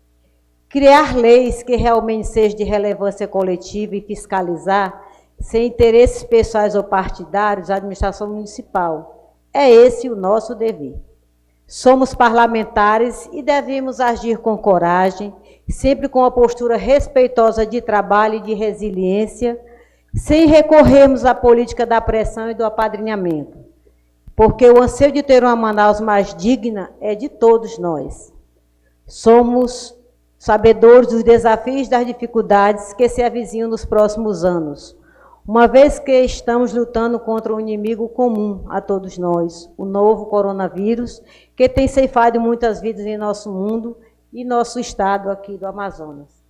Speaker 7: Criar leis que realmente sejam de relevância coletiva e fiscalizar, sem interesses pessoais ou partidários, a administração municipal. É esse o nosso dever. Somos parlamentares e devemos agir com coragem, sempre com a postura respeitosa de trabalho e de resiliência, sem recorrermos à política da pressão e do apadrinhamento, porque o anseio de ter uma Manaus mais digna é de todos nós. Somos sabedores dos desafios e das dificuldades que se avizinham nos próximos anos, uma vez que estamos lutando contra um inimigo comum a todos nós, o novo coronavírus, que tem ceifado muitas vidas em nosso mundo e nosso estado aqui do Amazonas.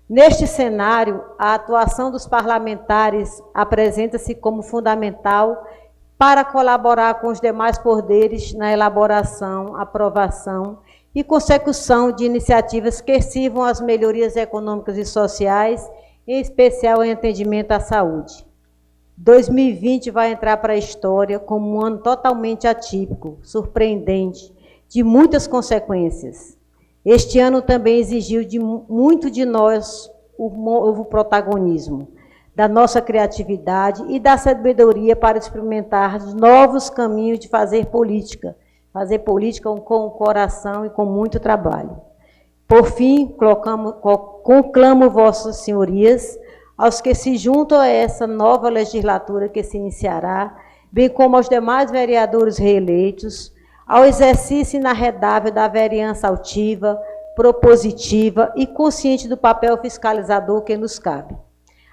Speaker 7: Neste cenário, a atuação dos parlamentares apresenta-se como fundamental para colaborar com os demais poderes na elaboração, aprovação e consecução de iniciativas que sirvam às melhorias econômicas e sociais, em especial em atendimento à saúde. 2020 vai entrar para a história como um ano totalmente atípico, surpreendente, de muitas consequências. Este ano também exigiu muito de nós o novo protagonismo, da nossa criatividade e da sabedoria para experimentar novos caminhos de fazer política com o coração e com muito trabalho. Por fim, conclamo vossas senhorias, aos que se juntam a essa nova legislatura que se iniciará, bem como aos demais vereadores reeleitos, ao exercício inarredável da vereança altiva, propositiva e consciente do papel fiscalizador que nos cabe.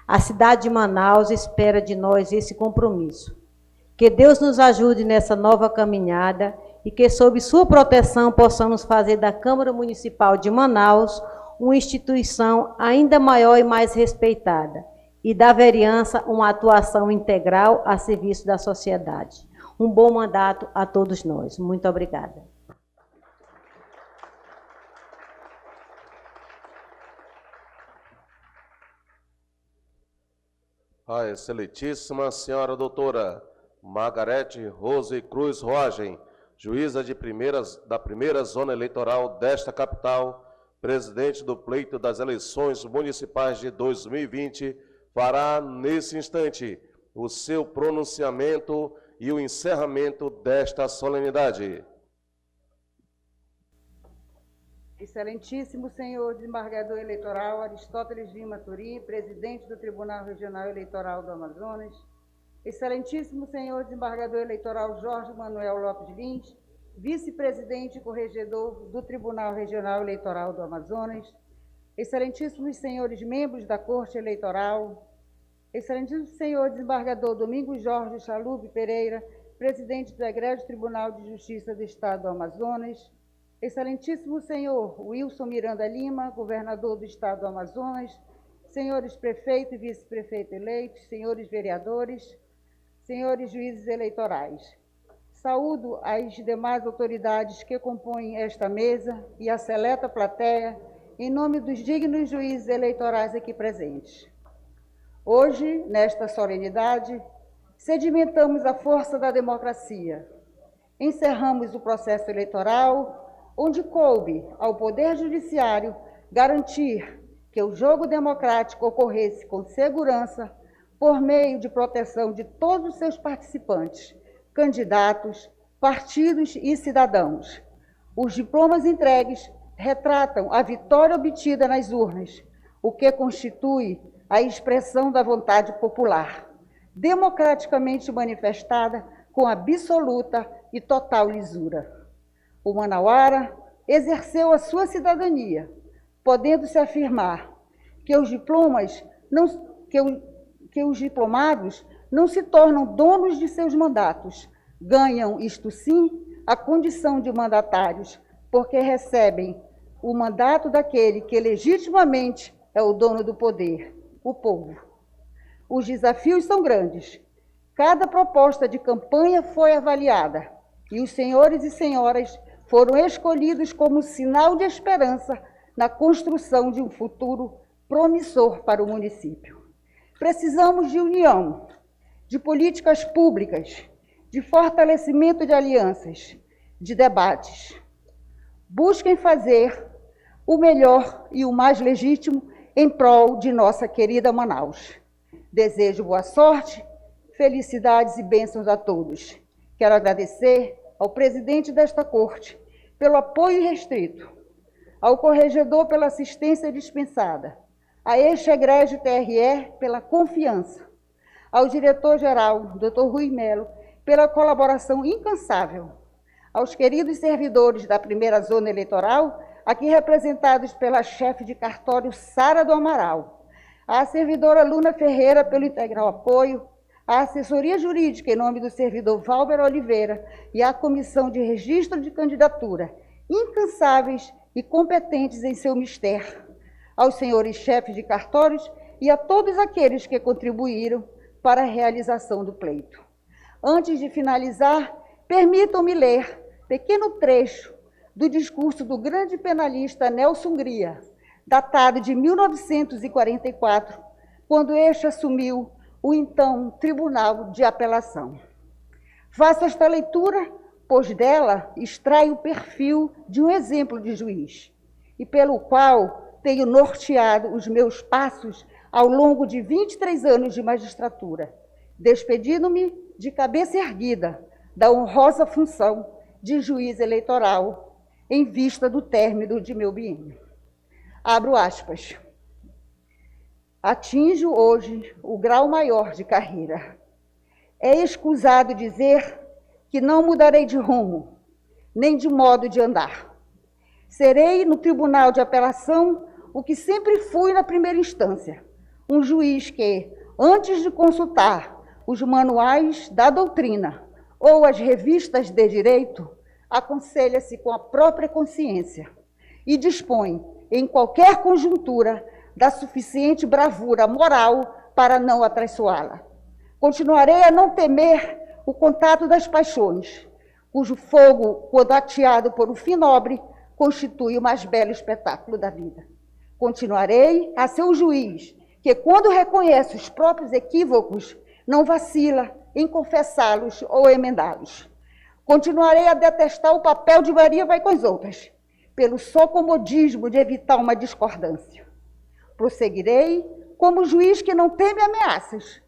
Speaker 7: A cidade de Manaus espera de nós esse compromisso. Que Deus nos ajude nessa nova caminhada e que, sob sua proteção, possamos fazer da Câmara Municipal de Manaus uma instituição ainda maior e mais respeitada, e da vereança uma atuação integral a serviço da sociedade. Um bom mandato a todos nós. Muito obrigada.
Speaker 3: A excelentíssima senhora doutora Margarete Rose Cruz Roagem, juíza da primeira zona eleitoral desta capital, presidente do pleito das eleições municipais de 2020, fará nesse instante o seu pronunciamento e o encerramento desta solenidade.
Speaker 6: Excelentíssimo senhor desembargador eleitoral Aristóteles Lima Turi, presidente do Tribunal Regional Eleitoral do Amazonas, excelentíssimo senhor desembargador eleitoral Jorge Manuel Lopes Lins, vice-presidente e corregedor do Tribunal Regional Eleitoral do Amazonas, excelentíssimos senhores membros da Corte Eleitoral, excelentíssimo senhor desembargador Domingos Jorge Chalub Pereira, presidente do Egrégio Tribunal de Justiça do Estado do Amazonas, excelentíssimo senhor Wilson Miranda Lima, governador do Estado do Amazonas, senhores prefeito e vice-prefeito eleitos, senhores vereadores, senhores juízes eleitorais. Saúdo as demais autoridades que compõem esta mesa e a seleta plateia, em nome dos dignos juízes eleitorais aqui presentes. Hoje, nesta solenidade, sedimentamos a força da democracia. Encerramos o processo eleitoral, onde coube ao Poder Judiciário garantir que o jogo democrático ocorresse com segurança, por meio de proteção de todos os seus participantes, candidatos, partidos e cidadãos. Os diplomas entregues retratam a vitória obtida nas urnas, o que constitui a expressão da vontade popular, democraticamente manifestada com absoluta e total lisura. O manauara exerceu a sua cidadania, podendo-se afirmar que os diplomados não se tornam donos de seus mandatos, ganham, isto sim, a condição de mandatários, porque recebem o mandato daquele que legitimamente é o dono do poder, o povo. Os desafios são grandes. Cada proposta de campanha foi avaliada e os senhores e senhoras foram escolhidos como sinal de esperança na construção de um futuro promissor para o município. Precisamos de união, de políticas públicas, de fortalecimento de alianças, de debates. Busquem fazer o melhor e o mais legítimo em prol de nossa querida Manaus. Desejo boa sorte, felicidades e bênçãos a todos. Quero agradecer ao presidente desta corte pelo apoio restrito, ao corregedor pela assistência dispensada, a ex-egrégio TRE pela confiança, ao diretor-geral, Dr. Rui Melo, pela colaboração incansável, aos queridos servidores da primeira zona eleitoral, aqui representados pela chefe de cartório Sara do Amaral, à servidora Luna Ferreira pelo integral apoio, à assessoria jurídica em nome do servidor Valber Oliveira e à comissão de registro de candidatura, incansáveis e competentes em seu mistério, aos senhores chefes de cartórios e a todos aqueles que contribuíram para a realização do pleito. Antes de finalizar, permitam-me ler pequeno trecho do discurso do grande penalista Nelson Gria, datado de 1944, quando este assumiu o então Tribunal de Apelação. Faço esta leitura, pois dela extrai o perfil de um exemplo de juiz, e pelo qual tenho norteado os meus passos ao longo de 23 anos de magistratura, despedindo-me de cabeça erguida da honrosa função de juiz eleitoral em vista do término de meu biênio. Abro aspas. Atinjo hoje o grau maior de carreira. É escusado dizer que não mudarei de rumo, nem de modo de andar. Serei no Tribunal de Apelação o que sempre fui na primeira instância, um juiz que, antes de consultar os manuais da doutrina ou as revistas de direito, aconselha-se com a própria consciência e dispõe, em qualquer conjuntura, da suficiente bravura moral para não atraiçoá-la. Continuarei a não temer o contato das paixões, cujo fogo, quando ateado por um fim nobre, constitui o mais belo espetáculo da vida. Continuarei a ser o juiz que, quando reconhece os próprios equívocos, não vacila em confessá-los ou emendá-los. Continuarei a detestar o papel de Maria vai com as outras, pelo só comodismo de evitar uma discordância. Prosseguirei como juiz que não teme ameaças,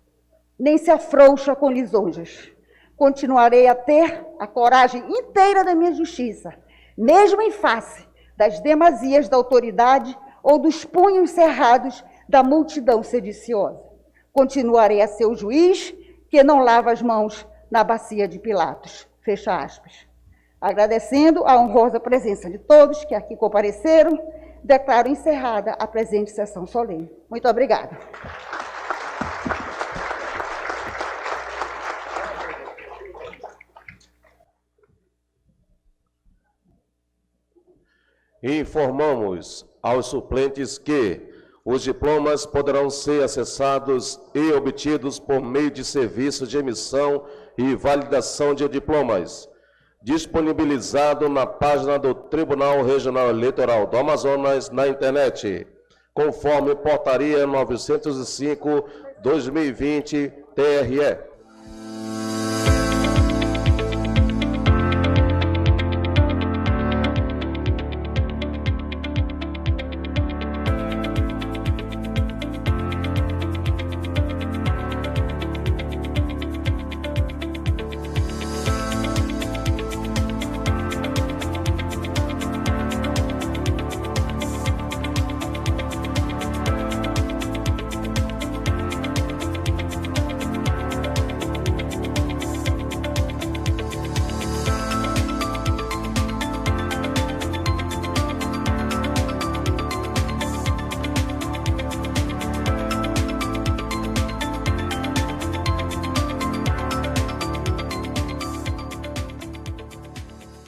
Speaker 6: nem se afrouxa com lisonjas. Continuarei a ter a coragem inteira da minha justiça, mesmo em face das demasias da autoridade ou dos punhos cerrados da multidão sediciosa. Continuarei a ser o juiz que não lava as mãos na bacia de Pilatos. Fecha aspas. Agradecendo a honrosa presença de todos que aqui compareceram, declaro encerrada a presente sessão solene. Muito obrigada.
Speaker 3: Informamos aos suplentes que os diplomas poderão ser acessados e obtidos por meio de serviço de emissão e validação de diplomas, disponibilizado na página do Tribunal Regional Eleitoral do Amazonas na internet, conforme portaria 905/2020 TRE.